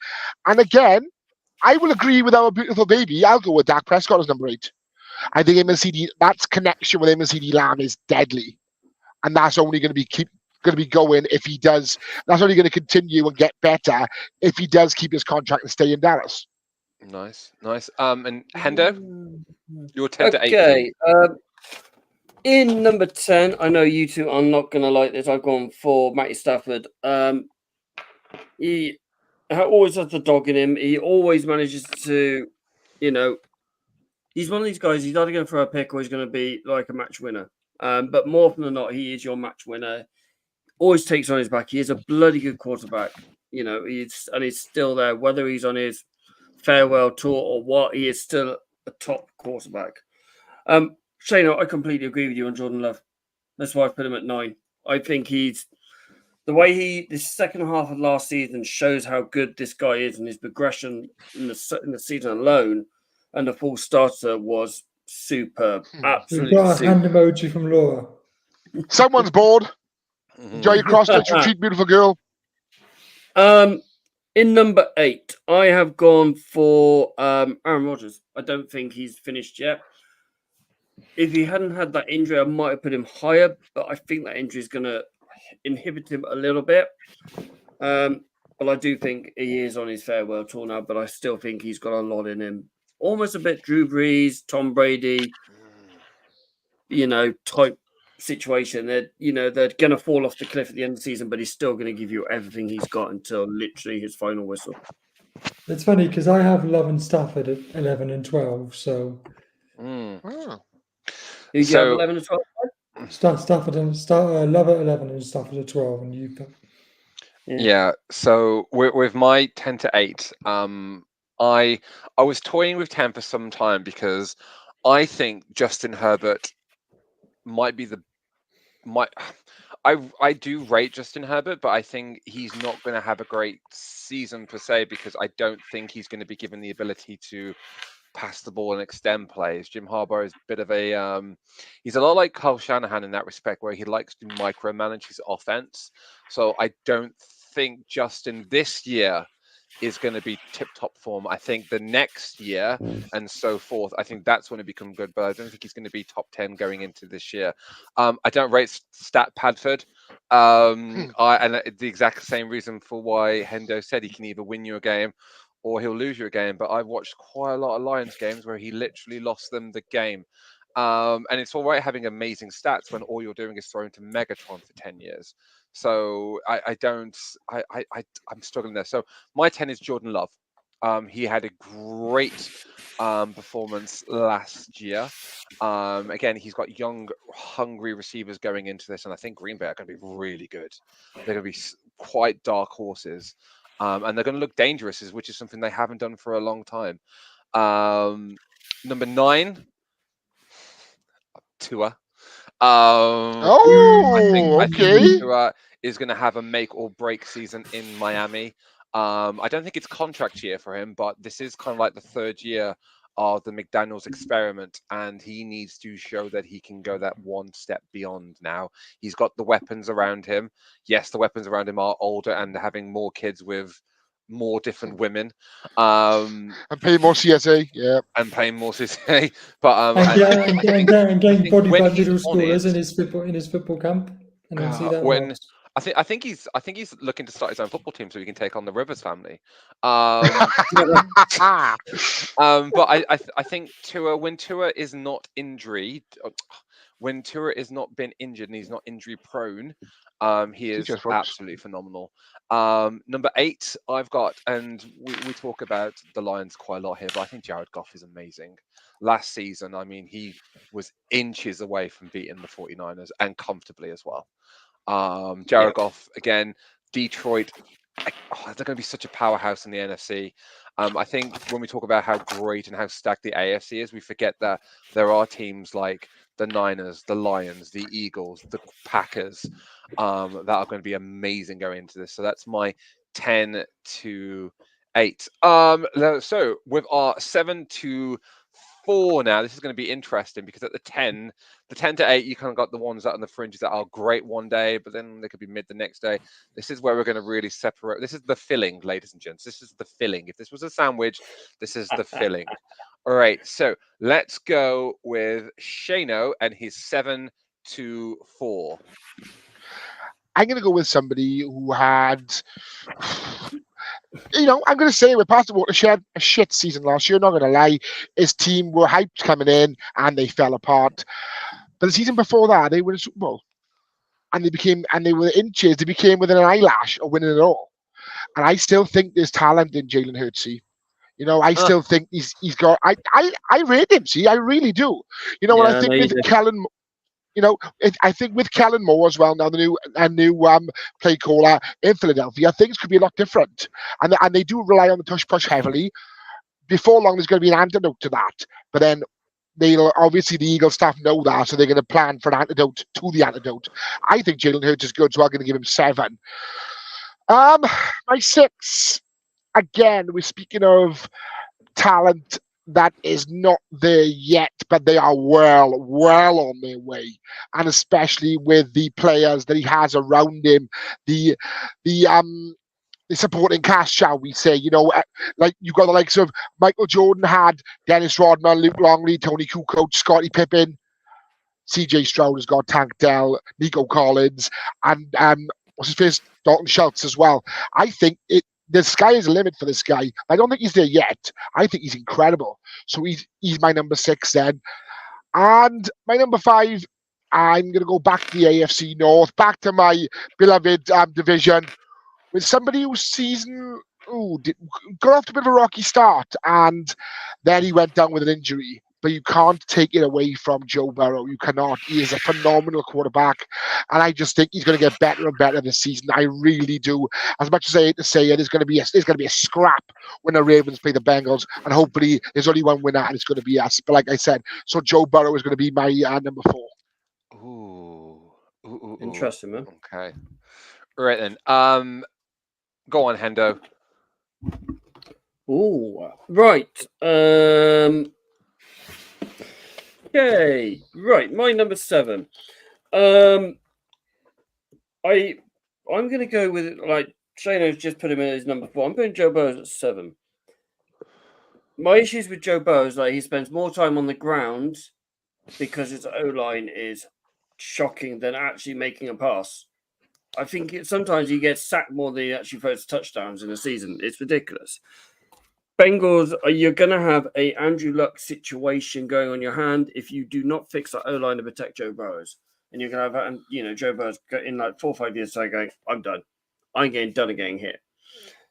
And again, I will agree with our beautiful baby. I'll go with Dak Prescott as number 8. I think that's connection with him and CD Lamb is deadly, and that's only going to be going if he does. That's only going to continue and get better if he does keep his contract and stay in Dallas. Nice. And Hendo, your 10 to 8. Okay. In number 10, I know you two are not going to like this. I've gone for Matty Stafford. He always has the dog in him. He always manages to, he's one of these guys. He's either going to throw a pick or he's going to be like a match winner. But more often than not, he is your match winner. Always takes on his back. He is a bloody good quarterback. He's still there. Whether he's on his farewell tour or what, he is still a top quarterback. Shane, I completely agree with you on Jordan Love. That's why I put him at 9. I think the second half of last season shows how good this guy is, and his progression in the season alone, and the full starter was superb. Absolutely. We've got a hand emoji from Laura. Someone's bored. Enjoy your cross-stitch retreat, beautiful girl. In number 8, I have gone for Aaron Rodgers. I don't think he's finished yet. If he hadn't had that injury, I might have put him higher, but I think that injury is going to inhibit him a little bit. But I do think he is on his farewell tour now, but I still think he's got a lot in him. Almost a bit Drew Brees, Tom Brady, type situation. They're going to fall off the cliff at the end of the season, but he's still going to give you everything he's got until literally his final whistle. It's funny because I have Love and Stafford at 11 and 12, so... Who do you have 11 and 12? Stafford and Love at 11 and Stafford at 12, and you've got... Yeah. So with my 10 to 8, I was toying with 10 for some time because I think Justin Herbert might be I do rate Justin Herbert, but I think he's not going to have a great season per se because I don't think he's going to be given the ability to pass the ball and extend plays. Jim Harbaugh is a bit of a he's a lot like Kyle Shanahan in that respect, where he likes to micromanage his offense. So I don't think Justin this year is going to be tip-top form. I think the next year and so forth, I think that's when it become good, but I don't think he's going to be top 10 going into this year. I don't rate Stat Padford. And the exact same reason for why Hendo said he can either win you a game or he'll lose you a game. But I've watched quite a lot of Lions games where he literally lost them the game. And it's all right having amazing stats when all you're doing is throwing to Megatron for 10 years. So I'm struggling there. So my 10 is Jordan Love. He had a great performance last year. Again, he's got young, hungry receivers going into this, and I think Green Bay are going to be really good. They're going to be quite dark horses, and they're going to look dangerous, which is something they haven't done for a long time. Number 9, Tua. I think Tua is going to have a make or break season in Miami. I don't think it's contract year for him, but this is kind of like the third year of the McDaniels experiment, and he needs to show that he can go that one step beyond now. He's got the weapons around him. Yes, the weapons around him are older and having more kids with more different women. And paying more CSA, yeah. And paying more CSA. But and getting bodied by middle schoolers in his football camp. And then see that I think he's looking to start his own football team so he can take on the Rivers family. But I think Tua, when Tua is not injured, when Tua is not been injured and he's not injury prone, he is absolutely phenomenal. Number 8, I've got, and we talk about the Lions quite a lot here, but I think Jared Goff is amazing. Last season, I mean, he was inches away from beating the 49ers and comfortably as well. Jared Goff, again, Detroit, they're going to be such a powerhouse in the NFC. I think when we talk about how great and how stacked the AFC is, we forget that there are teams like the Niners, the Lions, the Eagles, the Packers that are going to be amazing going into this. So that's my 10 to 8. So with our 7 to 4 now, this is going to be interesting because at the 10 to 8, you kind of got the ones that are on the fringes that are great one day, but then they could be mid the next day. This is where we're going to really separate. This is the filling, ladies and gents. This is the filling. If this was a sandwich, this is the filling. All right, so let's go with Shano and his 7 to 4. I'm going to go with somebody who had... I'm going to say with Pastor Watershed, a shit season last year. Not going to lie, his team were hyped coming in and they fell apart. But the season before that, they were in the Super Bowl, and they were inches. They became within an eyelash of winning it all. And I still think there's talent in Jalen Hurts. I still think he's got. I rate him. See, I really do. And I think with Kellen. I think with Kellen Moore as well now, the new play caller in Philadelphia, things could be a lot different. And they do rely on the tush push heavily. Before long, there's going to be an antidote to that. But then obviously the Eagles staff know that, so they're going to plan for an antidote to the antidote. I think Jalen Hurts is good, so I'm going to give him 7. My 6, again, we're speaking of talent that is not there yet, but they are well on their way, and especially with the players that he has around him, the supporting cast, shall we say? Like you've got the likes of Michael Jordan had Dennis Rodman, Luke Longley, Tony Kukoc, Scottie Pippen. CJ Stroud has got Tank Dell, Nico Collins, and what's his face, Dalton Schultz as well. I think the sky is the limit for this guy. I don't think he's there yet. I think he's incredible. So he's my number 6 then. And my number 5, I'm going to go back to the AFC North, back to my beloved division, with somebody whose season got off to a bit of a rocky start, and then he went down with an injury. But you can't take it away from Joe Burrow. You cannot. He is a phenomenal quarterback, and I just think he's going to get better and better this season. I really do. As much as I hate to say it, there's going to be a scrap when the Ravens play the Bengals, and hopefully there's only one winner, and it's going to be us. But like I said, so Joe Burrow is going to be my number 4. Ooh. Interesting, man. Okay. All right then. Go on, Hendo. Oh, right. Okay, right. My number 7. I'm going to go with like Shano's just put him in as number 4. I'm putting Joe Burrow at 7. My issues with Joe Burrow is he spends more time on the ground because his O-line is shocking than actually making a pass. I think sometimes he gets sacked more than he actually throws touchdowns in a season. It's ridiculous. Bengals, you're going to have a Andrew Luck situation going on your hand if you do not fix that O-line to protect Joe Burrows. And you're going to have, Joe Burrows in like 4 or 5 years going, I'm done. I'm getting done again here.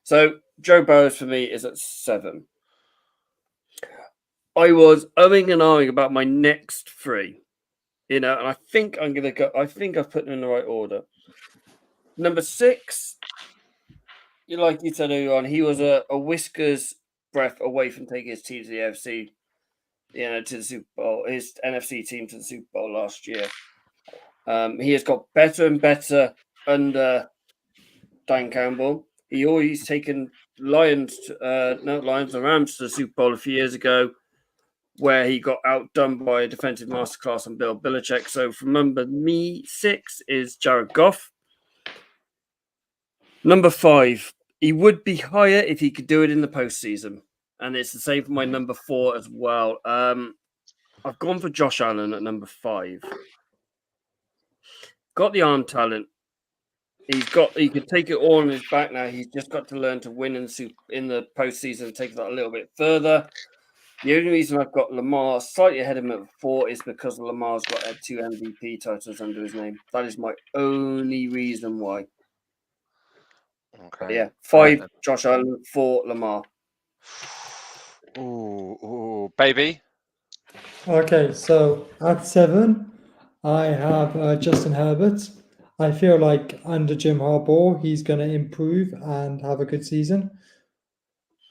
So Joe Burrows for me is at 7. I was umming and ahhing about my next 3, and I think I'm going to go. I think I've put them in the right order. Number 6, like you said earlier on, he was a whisker's breath away from taking his team to the AFC, to the Super Bowl, his NFC team to the Super Bowl last year. He has got better and better under Dan Campbell. He always taken the Rams to the Super Bowl a few years ago, where he got outdone by a defensive masterclass on Bill Belichick. So from number 6 is Jared Goff. Number 5, he would be higher if he could do it in the postseason. And it's the same for my number 4 as well. I've gone for Josh Allen at number 5. Got the arm talent. He could take it all on his back now. He's just got to learn to win in the postseason and take that a little bit further. The only reason I've got Lamar slightly ahead of him at 4 is because Lamar's got 2 MVP titles under his name. That is my only reason why. Okay. But yeah, 5 right, Josh Allen, 4 Lamar. Ooh, baby. Okay, so at 7, I have Justin Herbert. I feel like under Jim Harbaugh, he's going to improve and have a good season.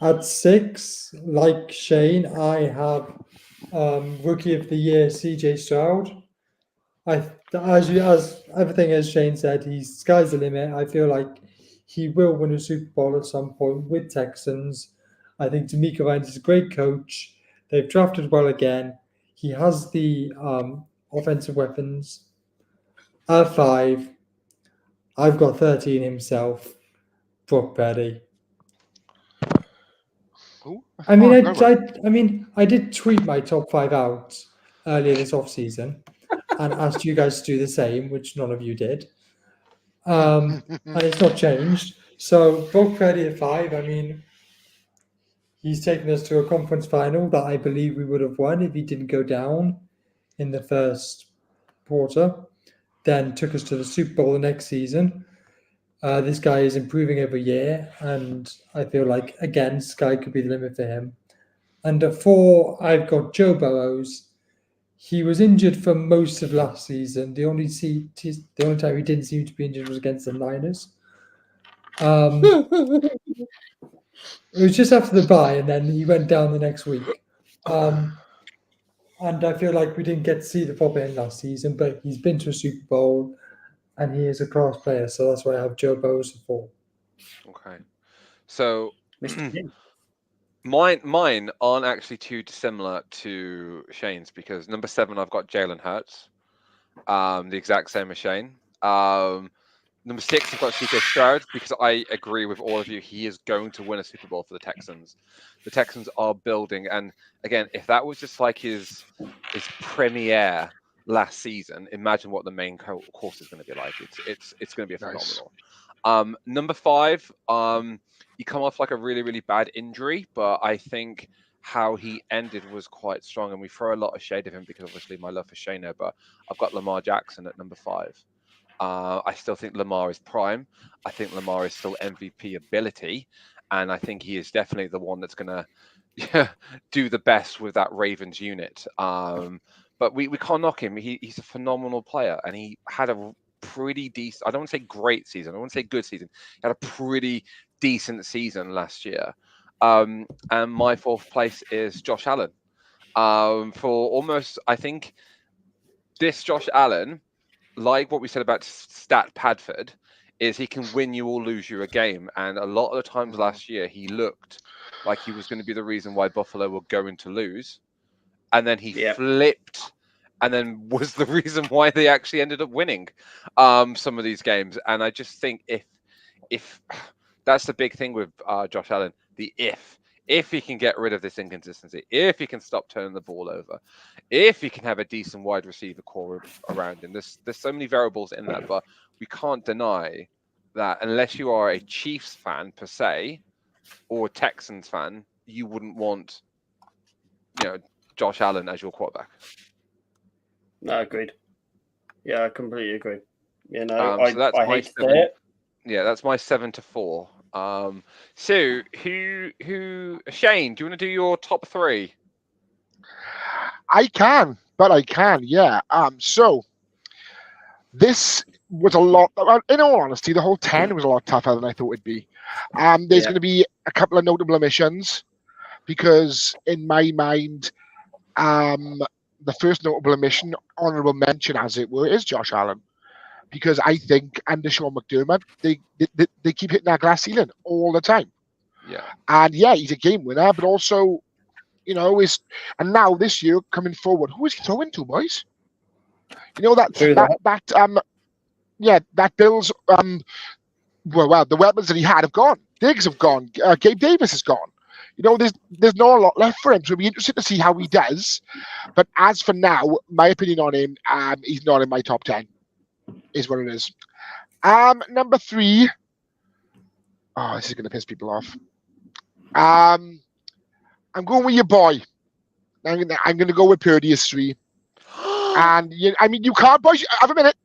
At 6, like Shane, I have Rookie of the Year, CJ Stroud. As everything as Shane said, sky's the limit. I feel like he will win a Super Bowl at some point with Texans. I think D'Amico Ryan's is a great coach. They've drafted well again. He has the offensive weapons. At 5, I've got 13 himself, Brock Purdy. I did tweet my top 5 out earlier this offseason and asked you guys to do the same, which none of you did. And it's not changed. So Brock Purdy at 5, he's taken us to a conference final that I believe we would have won if he didn't go down in the first quarter. Then took us to the Super Bowl the next season. This guy is improving every year, and I feel like, again, sky could be the limit for him. Under 4, I've got Joe Burrows. He was injured for most of last season. The only time he didn't seem to be injured was against the Niners. It was just after the bye, and then he went down the next week. And I feel like we didn't get to see the proper end last season, but he's been to a Super Bowl, and he is a class player, so that's why I have Joe Burrows at 4. Okay. So mine aren't actually too dissimilar to Shane's, because number 7 I've got Jalen Hurts, the exact same as Shane. Number 6 I've got CJ Stroud, because I agree with all of you. He is going to win a Super Bowl for the Texans. The Texans are building, and again, if that was just like his premiere last season, imagine what the main course is going to be like. It's going to be phenomenal. Number 5, he come off like a really, really bad injury, but I think how he ended was quite strong, and we throw a lot of shade of him because obviously my love for Shayna, but I've got Lamar Jackson at number 5. I still think Lamar is prime. I think Lamar is still MVP ability, and I think he is definitely the one that's going to do the best with that Ravens unit. But we can't knock him. He's a phenomenal player, and he had a pretty decent, I don't want to say great season, I want to say good season. He had a pretty decent season last year. And my 4th place is Josh Allen. For almost, I think this Josh Allen, like what we said about Stat Padford, is he can win you or lose you a game. And a lot of the times last year, he looked like he was going to be the reason why Buffalo were going to lose. And then he flipped, and then was the reason why they actually ended up winning some of these games. And I just think if that's the big thing with Josh Allen, if he can get rid of this inconsistency, if he can stop turning the ball over, if he can have a decent wide receiver core around him, there's so many variables in that, but we can't deny that unless you are a Chiefs fan per se or a Texans fan, you wouldn't want, Josh Allen as your quarterback. No, agreed. Yeah, I completely agree. So that's I hate to say it. Yeah, that's my 7-4. So Shane, do you want to do your top 3? I can, yeah. So this was a lot. In all honesty, the whole 10 was a lot tougher than I thought it'd be. There's going to be a couple of notable omissions because, in my mind, the first notable omission, honourable mention, as it were, is Josh Allen. Because I think under Sean McDermott, they keep hitting that glass ceiling all the time. Yeah. And yeah, he's a game winner, but also, and now this year coming forward, who is he throwing to, boys? That Bills the weapons that he had have gone. Diggs have gone. Gabe Davis is gone. There's not a lot left for him, so it'll be interesting to see how he does. But as for now, my opinion on him, he's not in my top 10. Is what it is. Number 3. Oh, this is going to piss people off. I'm going with your boy. I'm going to go with Purdy as 3. And you can't, boys. Have a minute.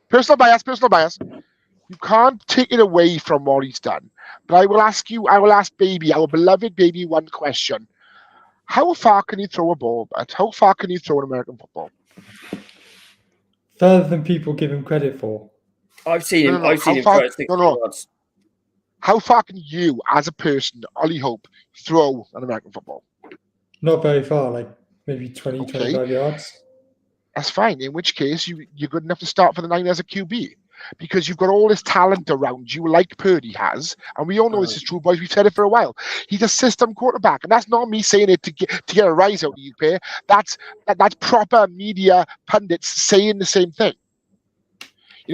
Personal bias. You can't take it away from what he's done. But I will ask Baby, our beloved Baby, one question. How far can you throw a ball? How far can you throw an American football? Further than people give him credit for. I've seen him. I've seen him throw at 60 yards. How far can you, as a person, Ollie Hope, throw an American football? Not very far, like maybe 20, 25 yards. That's fine. In which case, you're good enough to start for the Niners as a QB. Because you've got all this talent around you, like Purdy has, and we all know this is true, boys. We've said it for a while. He's a system quarterback, and that's not me saying it to get a rise out of you, Pear. That's proper media pundits saying the same thing.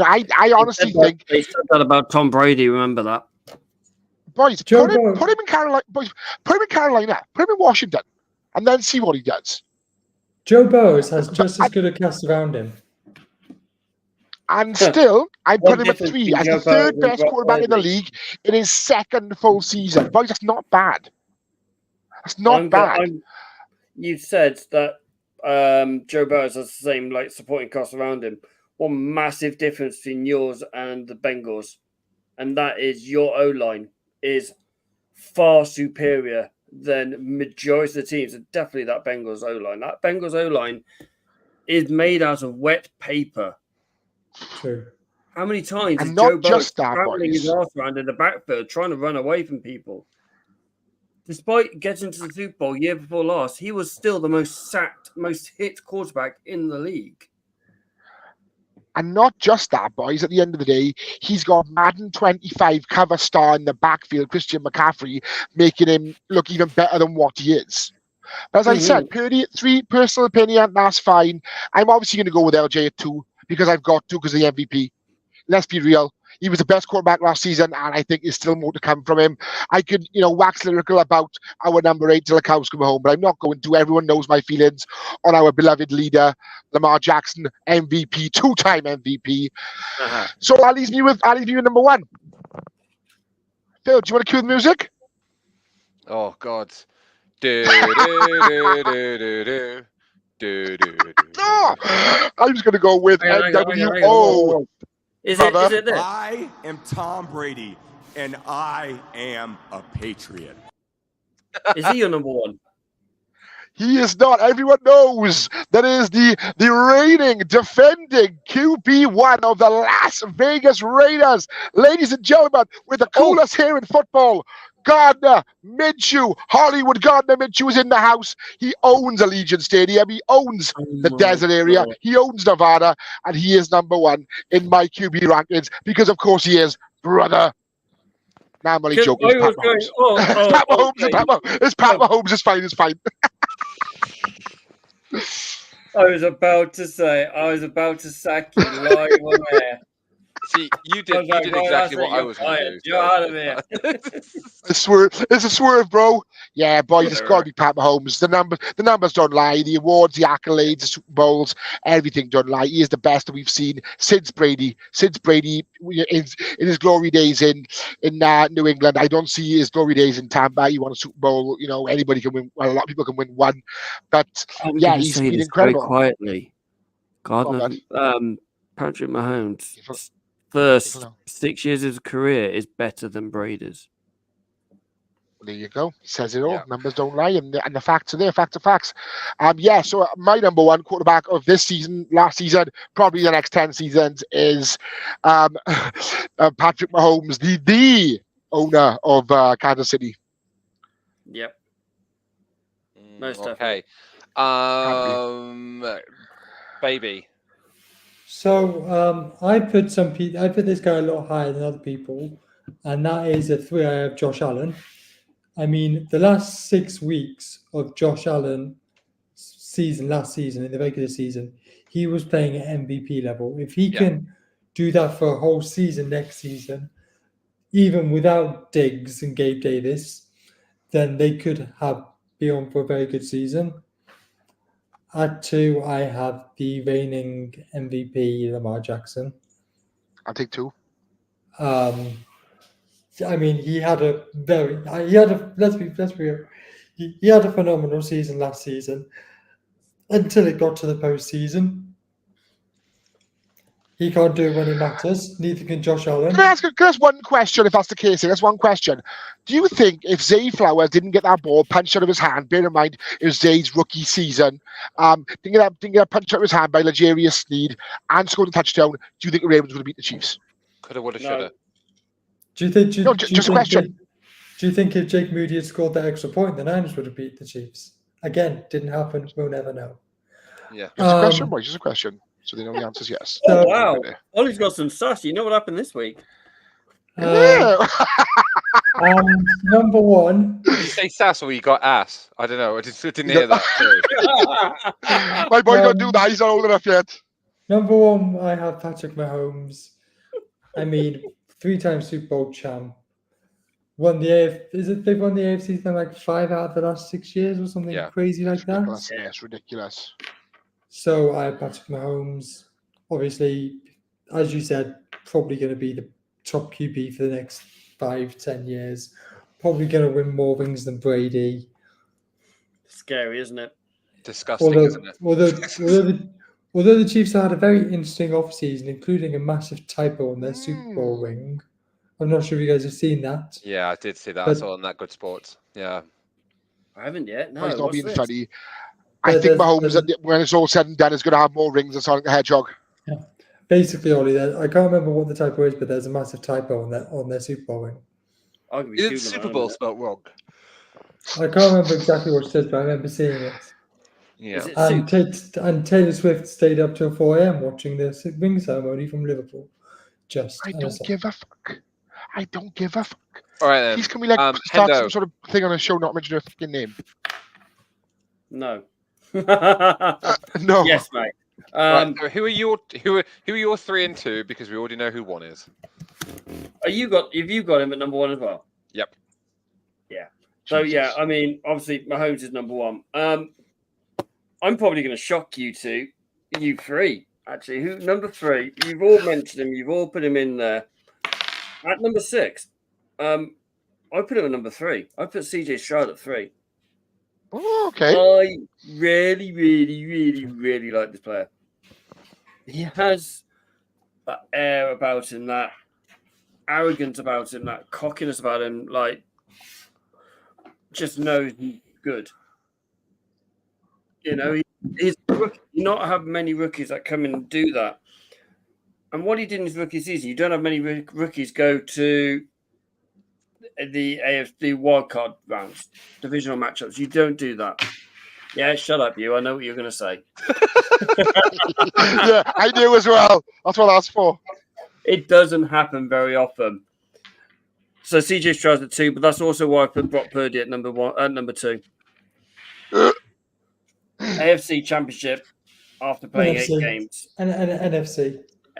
I honestly think they said that about Tom Brady. Remember that, boys. Put him in Carolina. Boys, put him in Carolina. Put him in Washington, and then see what he does. Joe Burrow has just as good a cast around him. And still, I put him at 3 as the 3rd best quarterback in the league in his 2nd full season. Boys, that's not bad. That's not bad. You said that Joe Burrow has the same supporting cast around him. One massive difference between yours and the Bengals, and that is your O-line is far superior than majority of the teams, and definitely that Bengals O-line. That Bengals O-line is made out of wet paper. True. How many times is Joe Burrow traveling his arse around in the backfield trying to run away from people? Despite getting to the Super Bowl year before last, he was still the most sacked, most hit quarterback in the league. And not just that, boys. At the end of the day, he's got Madden 25 cover star in the backfield, Christian McCaffrey, making him look even better than what he is. But as I said, Purdy at 3, personal opinion, that's fine. I'm obviously going to go with LJ at 2 because I've got to because of the MVP. Let's be real. He was the best quarterback last season, and I think there's still more to come from him. I could, wax lyrical about our number 8 till the cows come home, but I'm not going to. Everyone knows my feelings on our beloved leader, Lamar Jackson, MVP, 2-time MVP. So I'll leave you with number 1. Phil, do you want to cue the music? Oh God. Do. I'm just going to go with NWO. Is it this? I am Tom Brady, and I am a Patriot. Is he your number 1? He is not. Everyone knows that is the reigning, defending QB1 of the Las Vegas Raiders. Ladies and gentlemen, with the coolest hair in football, Gardner Minshew. Hollywood Gardner Minshew is in the house. He owns Allegiant Stadium. He owns the desert area. God. He owns Nevada. And he is number 1 in my QB rankings because, of course, he is, brother. Nah, I'm only joking. It's Pat Mahomes. It's Pat Mahomes. It's fine. It's fine. I was about to sack you live on air. See, you did exactly what I was going to do. You're out of here. It's a swerve, bro. Yeah, boy, it's got to be Pat Mahomes. The numbers don't lie. The awards, the accolades, the Super Bowls, everything don't lie. He is the best that we've seen since Brady. In his glory days in New England. I don't see his glory days in Tampa. He won a Super Bowl. Anybody can win. Well, a lot of people can win one. But yeah, he's been incredible. Very quietly, Patrick Mahomes' first 6 years of his career is better than Brady's. There you go. He says it all. Yeah. Numbers don't lie, and the facts are there. Facts are facts. So my number 1 quarterback of this season, last season, probably the next 10 seasons is Patrick Mahomes, the owner of Kansas City. Yep. Most okay. Baby. So I put this guy a lot higher than other people, and that is a 3 I have Josh Allen. I mean, the last 6 weeks of Josh Allen last season in the regular season, he was playing at MVP level. If he can do that for a whole season next season, even without Diggs and Gabe Davis, then they could be on for a very good season. At 2, I have the reigning MVP, Lamar Jackson. I'll take 2. I mean, he had a phenomenal season last season until it got to the postseason. He can't do it when it matters. Neither can Josh Allen. Can I ask one question, if that's the case? That's one question. Do you think if Zay Flowers didn't get that ball punched out of his hand, bear in mind it was Zay's rookie season, didn't get punched out of his hand by L'Jarius Sneed and scored a touchdown, do you think the Ravens would have beat the Chiefs? Coulda, woulda, shoulda. Just a question. Do you think if Jake Moody had scored that extra point, the Niners would have beat the Chiefs? Again, didn't happen. We'll never know. Yeah. Just a question, boys. Just a question. So they know the answer is yes. Oh, wow. Ollie's got some sass. You know what happened this week? Yeah. Number 1. Did you say sass or you got ass? I don't know. I just didn't hear that. My boy don't do that. He's not old enough yet. Number 1, I have Patrick Mahomes. I mean, 3-time Super Bowl champ. They've won the AFC thing like 5 out of the last 6 years or something crazy like that. Yeah, it's ridiculous. So I have Patrick Mahomes. Obviously, as you said, probably going to be the top QB for the next 5-10 years. Probably going to win more rings than Brady. Scary, isn't it? Disgusting, isn't it? Although the Chiefs had a very interesting offseason, including a massive typo on their Super Bowl ring. I'm not sure if you guys have seen that. Yeah, I did see that. I saw on that Good Sports. Yeah. I haven't yet. No, he's not being funny. I think Mahomes, when it's all said and done, is going to have more rings than Sonic the Hedgehog. Yeah. Basically, Ollie, I can't remember what the typo is, but there's a massive typo on their Super Bowl ring. Is the Super Bowl spelled wrong? I can't remember exactly what it says, but I remember seeing it. Yeah. And Taylor Swift stayed up till 4 a.m. watching the ring ceremony from Liverpool. I don't give a fuck. I don't give a fuck. All right, then. He's going to be start some sort of thing on a show, not mention a fucking name. No. No. Yes, mate. Right, so who are your 3 and 2? Because we already know who 1 is. Have you got him at number 1 as well? Yep. Yeah. So yeah, I mean, obviously Mahomes is number 1. I'm probably going to shock you three actually. Who number 3? You've all mentioned him. You've all put him in there. At number 6, I put him at number 3. I put CJ Stroud at 3. Oh, okay. I really, really, really, really like this player. He has that air about him, that arrogance about him, that cockiness about him. Like, just knows he's good. You know, he's a rookie. You not have many rookies that come in and do that. And what he did in his rookie season, you don't have many rookies go to the AFC wildcard rounds, divisional matchups. You don't do that. Yeah, shut up, you. I know what you're going to say. Yeah, I do as well. That's what that's for. It doesn't happen very often. So CJ Stroud's at 2, but that's also why I put Brock Purdy at number 2. AFC Championship after playing NFC. 8 games. And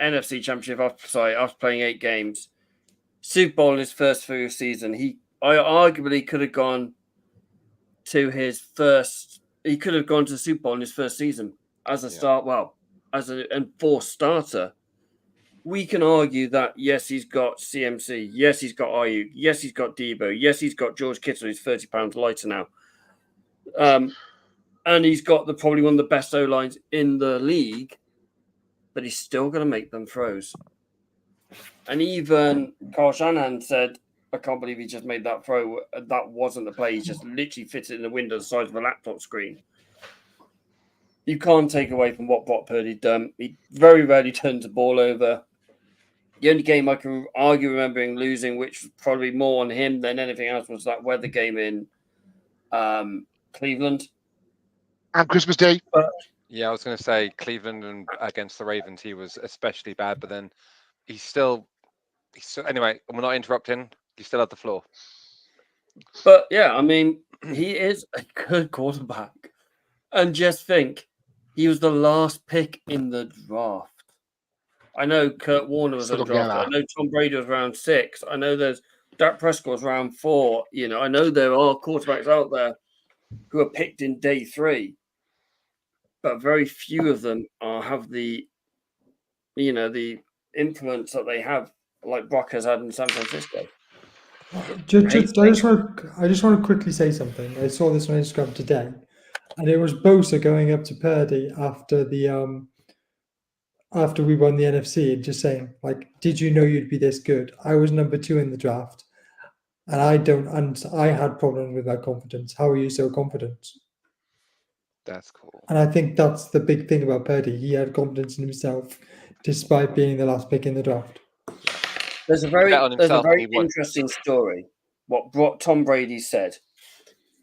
NFC Championship after playing 8 games. Super Bowl in his first full season. I arguably could have gone to his first. He could have gone to the Super Bowl in his first season as a start. Well, as an enforced starter. We can argue that yes, he's got CMC. Yes, he's got Ayuk. Yes, he's got Debo. Yes, he's got George Kittle, who's 30 pounds lighter now. And he's got probably one of the best O lines in the league, but he's still going to make them throws. And even Carl Shanahan said, I can't believe he just made that throw. That wasn't the play. He just literally fitted in the window the size of a laptop screen. You can't take away from what Brock Purdy done. He very rarely turns the ball over. The only game I can remembering losing, which was probably more on him than anything else, was that weather game in Cleveland. And Christmas Day. Yeah, I was going to say Cleveland and against the Ravens, he was especially bad, but then he's still anyway, we're not interrupting. You still have the floor. But yeah, I mean, he is a good quarterback. And just think, he was the last pick in the draft. I know Kurt Warner was undrafted. I know Tom Brady was round 6. I know there's Dak Prescott was round 4. You know, I know there are quarterbacks out there who are picked in day 3, but very few of them have the influence that they have, like Brock has had in San Francisco. I just want to quickly say something. I saw this on Instagram today, and it was Bosa going up to Purdy after after we won the NFC and just saying, like, did you know you'd be this good? I was number 2 in the draft, and I had problems with that confidence. How are you so confident? That's cool. And I think that's the big thing about Purdy. He had confidence in himself despite being the last pick in the draft. There's a very interesting story. What Tom Brady said.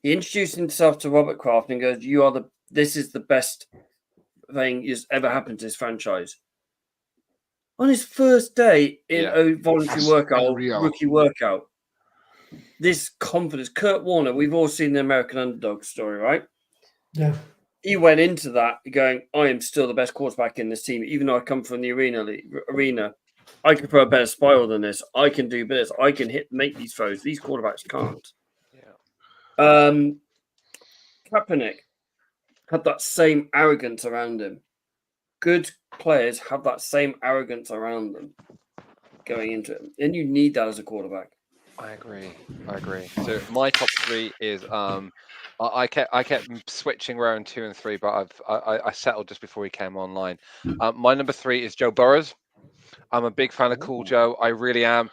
He introduced himself to Robert Kraft and goes, this is the best thing that's ever happened to this franchise. On his first day in a voluntary workout, rookie workout, this confidence, Kurt Warner, we've all seen the American Underdog story, right? Yeah. He went into that going, I am still the best quarterback in this team, even though I come from the arena. I can throw a better spiral than this. I can do this. I can make these throws. These quarterbacks can't. Yeah. Kaepernick had that same arrogance around him. Good players have that same arrogance around them going into it. And you need that as a quarterback. I agree. So my top 3 is I kept switching around 2 and 3, but I settled just before he came online. My number 3 is Joe Burrows. I'm a big fan of Cool Joe. I really am.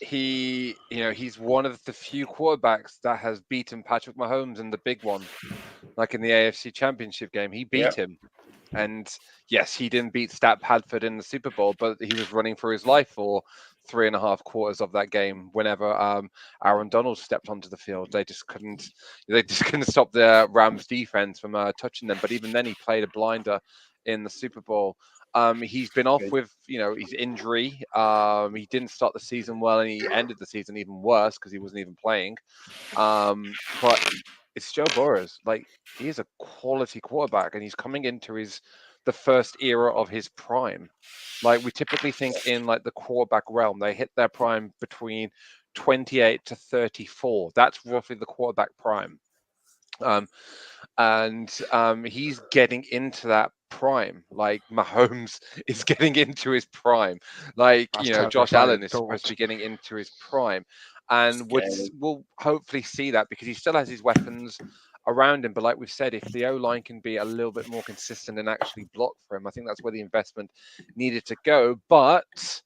He's one of the few quarterbacks that has beaten Patrick Mahomes in the big one, like in the AFC Championship game. He beat him. And yes, he didn't beat Stat Padford in the Super Bowl, but he was running for his life for 3.5 quarters of that game. Whenever Aaron Donald stepped onto the field, they just couldn't stop the Rams defense from touching them. But even then, he played a blinder in the Super Bowl. He's been off with his injury. He didn't start the season well, and he ended the season even worse because he wasn't even playing. But it's Joe Burrows. Like, he is a quality quarterback, and he's coming into his the first era of his prime. Like we typically think in like the quarterback realm, they hit their prime between 28 to 34. That's roughly the quarterback prime. He's getting into that prime. Like Mahomes is getting into his prime. Like, Josh Allen is supposed to be getting into his prime. And we'll hopefully see that because he still has his weapons around him. But like we've said, if the O-line can be a little bit more consistent and actually block for him, I think that's where the investment needed to go. But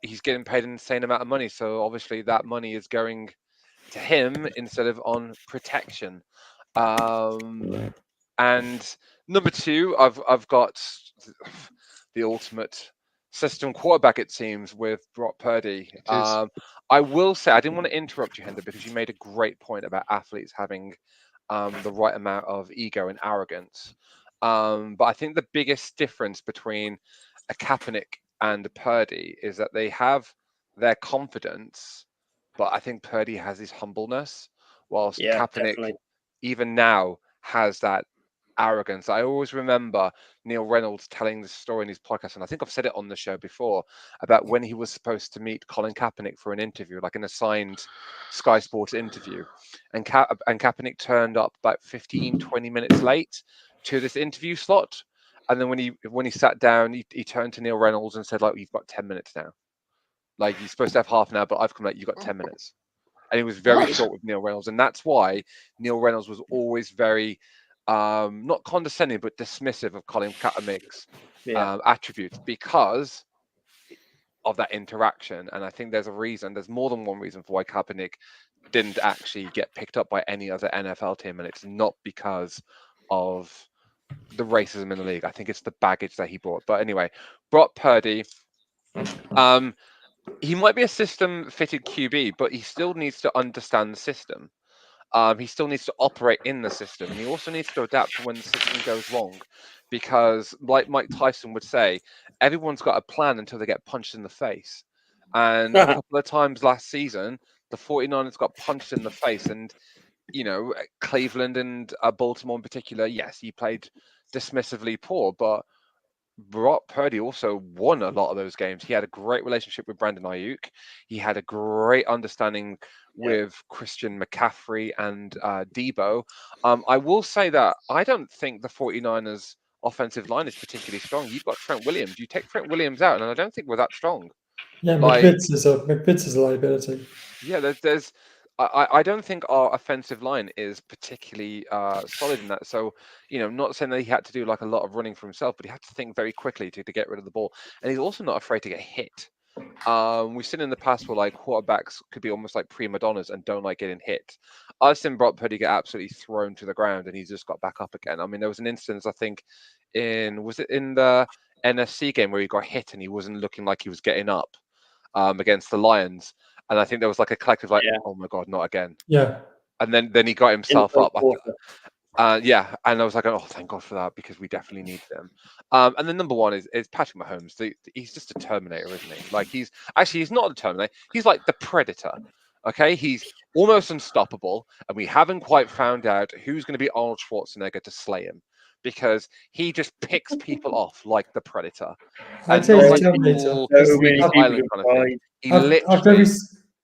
he's getting paid an insane amount of money. So obviously that money is going to him instead of on protection. And number two, I've got the ultimate system quarterback, it seems, with Brock Purdy. I will say, I didn't want to interrupt you, Hender, because you made a great point about athletes having the right amount of ego and arrogance. But I think the biggest difference between a Kaepernick and a Purdy is that they have their confidence, but I think Purdy has his humbleness, whilst Kaepernick, definitely. even now, has that arrogance. I always remember Neil Reynolds telling this story in his podcast, and I think I've said it on the show before, about when he was supposed to meet Colin Kaepernick for an interview, like an assigned Sky Sports interview. And Kaepernick turned up about 15, 20 minutes late to this interview slot. And then when he sat down, he turned to Neil Reynolds and said, like, you've got 10 minutes now. Like, you're supposed to have half an hour, but I've come late, you've got 10 minutes. And he was very short with Neil Reynolds. And that's why Neil Reynolds was always very, not condescending, but dismissive of Colin Kaepernick's attributes because of that interaction. And I think there's a reason, there's more than one reason for why Kaepernick didn't actually get picked up by any other NFL team. And it's not because of the racism in the league. I think it's the baggage that he brought. But anyway, Brock Purdy, he might be a system-fitted QB, but he still needs to understand the system. He still needs to operate in the system, and he also needs to adapt when the system goes wrong. Because, like Mike Tyson would say, everyone's got a plan until they get punched in the face. And a couple of times last season, the 49ers got punched in the face, and Cleveland and Baltimore in particular, yes, he played dismissively poor, but Brock Purdy also won a lot of those games. He had a great relationship with Brandon Ayuk. He had a great understanding with Christian McCaffrey and Debo. I will say that I don't think the 49ers offensive line is particularly strong. You've got Trent Williams. You take Trent Williams out, and I don't think we're that strong. Yeah, McVitz is a liability. Yeah, I don't think our offensive line is particularly solid in that. So, not saying that he had to do like a lot of running for himself, but he had to think very quickly to get rid of the ball. And he's also not afraid to get hit. We've seen in the past where like quarterbacks could be almost like prima donnas and don't like getting hit. I've seen Brock Purdy get absolutely thrown to the ground and he's just got back up again. I mean, there was an instance, I think, was it in the NFC game where he got hit and he wasn't looking like he was getting up against the Lions. And I think there was like a collective like, oh my God, not again. Yeah. And then he got himself up. And I was like, oh, thank God for that, because we definitely need them. And then number one is Patrick Mahomes. He's just a Terminator, isn't he? Like he's not a Terminator. He's like the Predator. Okay, he's almost unstoppable, and we haven't quite found out who's going to be Arnold Schwarzenegger to slay him, because he just picks people off like the Predator. I'd say he's Terminator.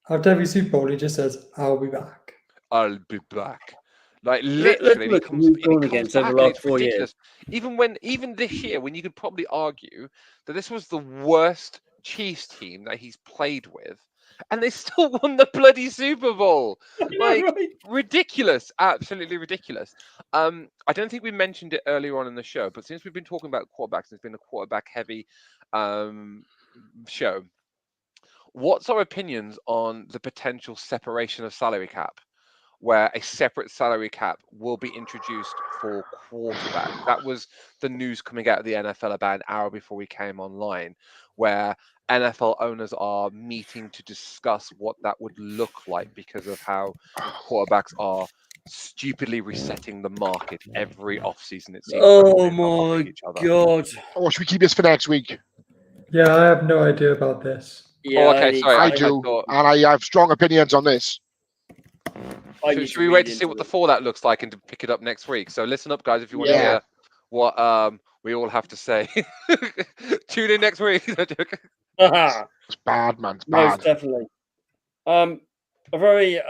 After every Super Bowl, he just says, "I'll be back. I'll be back." Like literally, he comes against over the last 4 years. Even this year, when you could probably argue that this was the worst Chiefs team that he's played with, and they still won the bloody Super Bowl. Like ridiculous, absolutely ridiculous. I don't think we mentioned it earlier on in the show, but since we've been talking about quarterbacks, it's been a quarterback-heavy show. What's our opinions on the potential separation of salary cap, where a separate salary cap will be introduced for quarterback? That was the news coming out of the NFL about an hour before we came online, where NFL owners are meeting to discuss what that would look like because of how quarterbacks are stupidly resetting the market every offseason. It seems. Oh my God! Oh, should we keep this for next week? Yeah, I have no idea about this. Yeah, okay, sorry. I do, and I have strong opinions on this. Should we wait to see what the fallout looks like and to pick it up next week? So listen up, guys, if you want to hear what we all have to say. Tune in next week. It's bad, man. It's Most bad. definitely. A very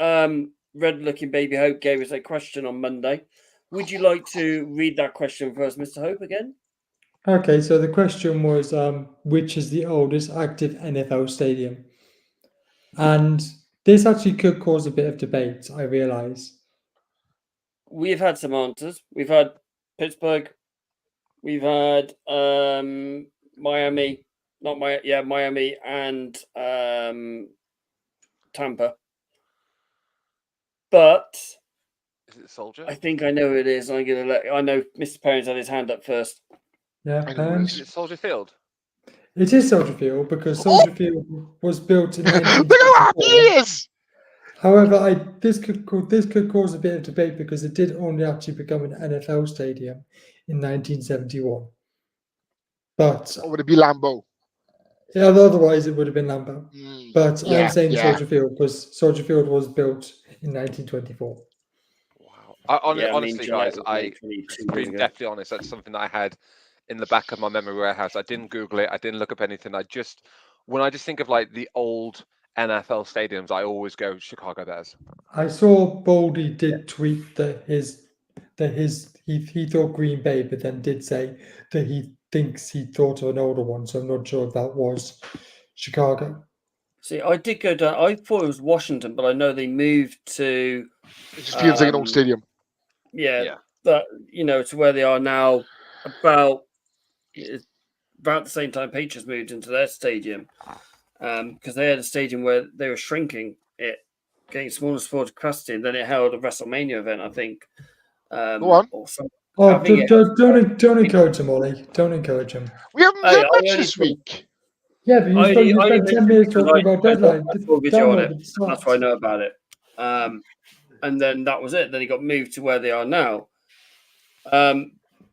red-looking baby Hope gave us a question on Monday. Would you like to read that question for us, Mr. Hope, again? Okay, so the question was, which is the oldest active NFL stadium? And this actually could cause a bit of debate, I realise. We've had some answers. We've had Pittsburgh. We've had Miami, Miami and Tampa. But Is it Soldier? I think I know who it is. I know Mr. Perrins had his hand up first. Yeah, I know Is it Soldier Field? it is Soldier Field because Soldier Field was built in Look at how 1924. happy he is! However, this could cause a bit of debate because it did only actually become an NFL stadium in 1971. But Or would it be Lambeau? yeah, otherwise it would have been Lambeau. But Yeah, I'm saying yeah. Soldier Field because Soldier Field was built in 1924. Wow. Yeah, Honestly, Gillette guys, was I made 22 to be years ago. definitely honest, that's something that I had in the back of my memory warehouse. I didn't Google it. I didn't look up anything. When I just think of like the old NFL stadiums, I always go Chicago Bears. I saw Baldy did tweet that he thought Green Bay, but then did say that he thinks he thought of an older one. So I'm not sure if that was Chicago. See, I did go down. I thought it was Washington, but I know they moved to. It just feels like an old stadium. Yeah, that to where they are now. About the same time Patriots moved into their stadium, because they had a stadium where they were shrinking it, getting smaller sports capacity, and then it held a WrestleMania event, I think. Go on. Or something. Oh, don't encourage him, Ollie. Don't encourage him. We haven't Hey, done much this week. Yeah, but you spent 10 minutes talking about deadline. I saw a video on it. Download the That's why I stats. know about it. And then that was it. Then he got moved to where they are now. But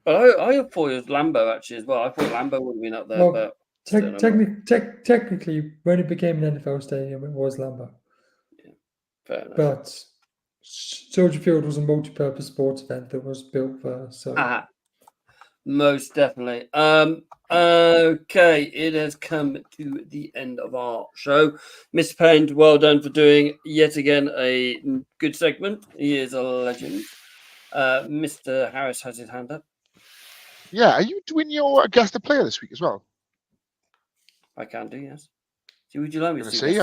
I thought it was Lambeau actually as well. I thought Lambeau would have been up there, Well, but technically, when it became an NFL stadium, it was Lambeau. fair enough. But Soldier Field was a multi-purpose sports event that was built for. So Most definitely. Okay, it has come to the end of our show. Mr. Payne, well done for doing yet again a good segment. He is a legend. Mr. Harris has his hand up. Yeah, are you doing your guest the player this week as well? I can do, yes. So would you like me to say? do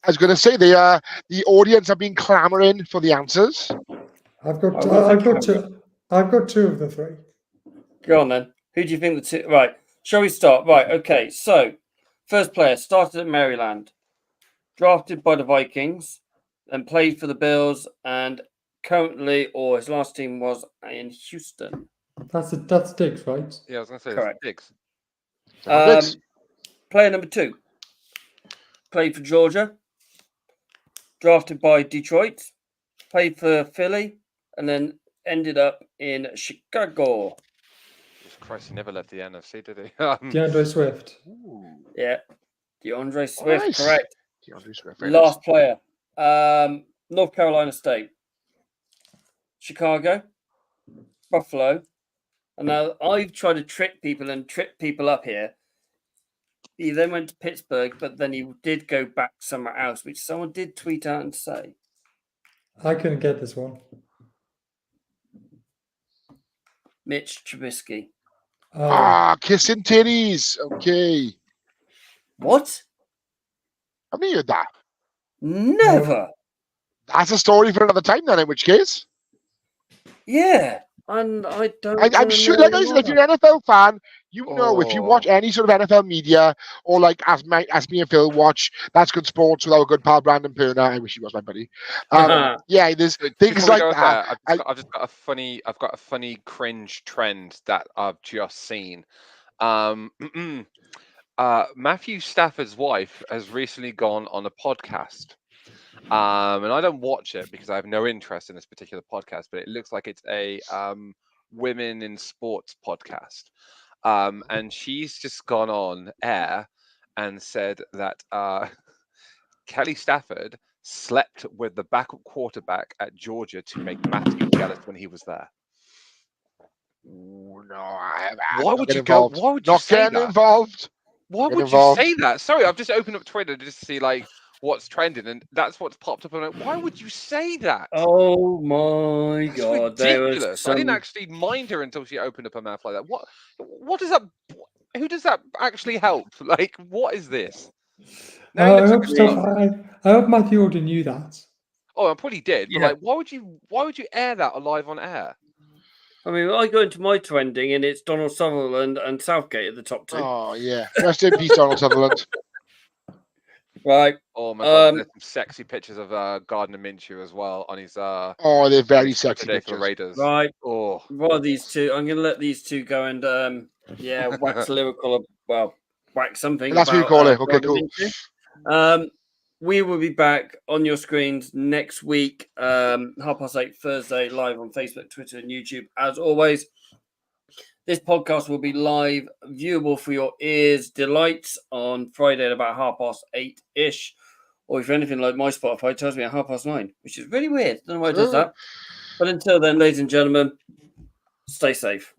I was going to say the audience have been clamoring for the answers. I've got two of the three. Go on then. Who do you think the two? Right. Shall we start? Right. Okay. So, first player started at Maryland, drafted by the Vikings, and played for the Bills, and currently, or his last team was in Houston. That's Diggs, right? Yeah, I was going to say Correct. Diggs. Player number 2 played for Georgia, drafted by Detroit, played for Philly, and then ended up in Chicago. Christ, he never left the NFC, did he? DeAndre Swift. Ooh. Yeah, DeAndre Swift, Nice. correct. DeAndre Swift. Last player, North Carolina State, Chicago, Buffalo, and now I've tried to trick people and trip people up here. He then went to Pittsburgh, but then he did go back somewhere else, which someone did tweet out and say. I couldn't get this one. Mitch Trubisky. Kissing titties. Okay. What? Have you heard that? Never. That's a story for another time then, in which case. Yeah. And I don't. I'm sure, like I said, if you're an NFL fan, you know if you watch any sort of NFL media, or like as me and Phil watch That's Good Sports with our good pal Brandon Perna. I wish he was my buddy. Yeah, there's things like that. I've just got a funny cringe trend that I've just seen. Matthew Stafford's wife has recently gone on a podcast. And I don't watch it because I have no interest in this particular podcast, but it looks like it's a women in sports podcast. And she's just gone on air and said that Kelly Stafford slept with the backup quarterback at Georgia to make Matthew jealous when he was there. Ooh, no, Why would you go? Why would you not say getting that? involved? Why Get would involved. you say that? Sorry, I've just opened up Twitter just to see like what's trending, and that's what's popped up. I'm like, why would you say that? Oh my That's God! There was ridiculous. I didn't actually mind her until she opened up her mouth like that. What does that? Who does that actually help? Like, what is this? Now I it hope looks like stuff. I hope Matthew already knew that. Oh, I probably did, but Yeah. like, why would you air that live on air? I mean, I go into my trending and it's Donald Sutherland and Southgate at the top 2. Oh yeah, rest in peace, Donald Sutherland. Right. Oh my God, there's some sexy pictures of Gardner Minshew as well on his. Oh, they're very sexy today for the pictures. Raiders. Right. Oh, What are these two? I'm going to let these two go and wax lyrical. Well, wax something. That's what you about, call it. Okay, Gardner cool. Minshew. We will be back on your screens next week, 8:30 Thursday, live on Facebook, Twitter, and YouTube. As always, this podcast will be live, viewable for your ears' delights on Friday at about 8:30-ish. Or if you're anything like my Spotify, it tells me at 9:30, which is really weird. Don't know why it does that. But until then, ladies and gentlemen, stay safe.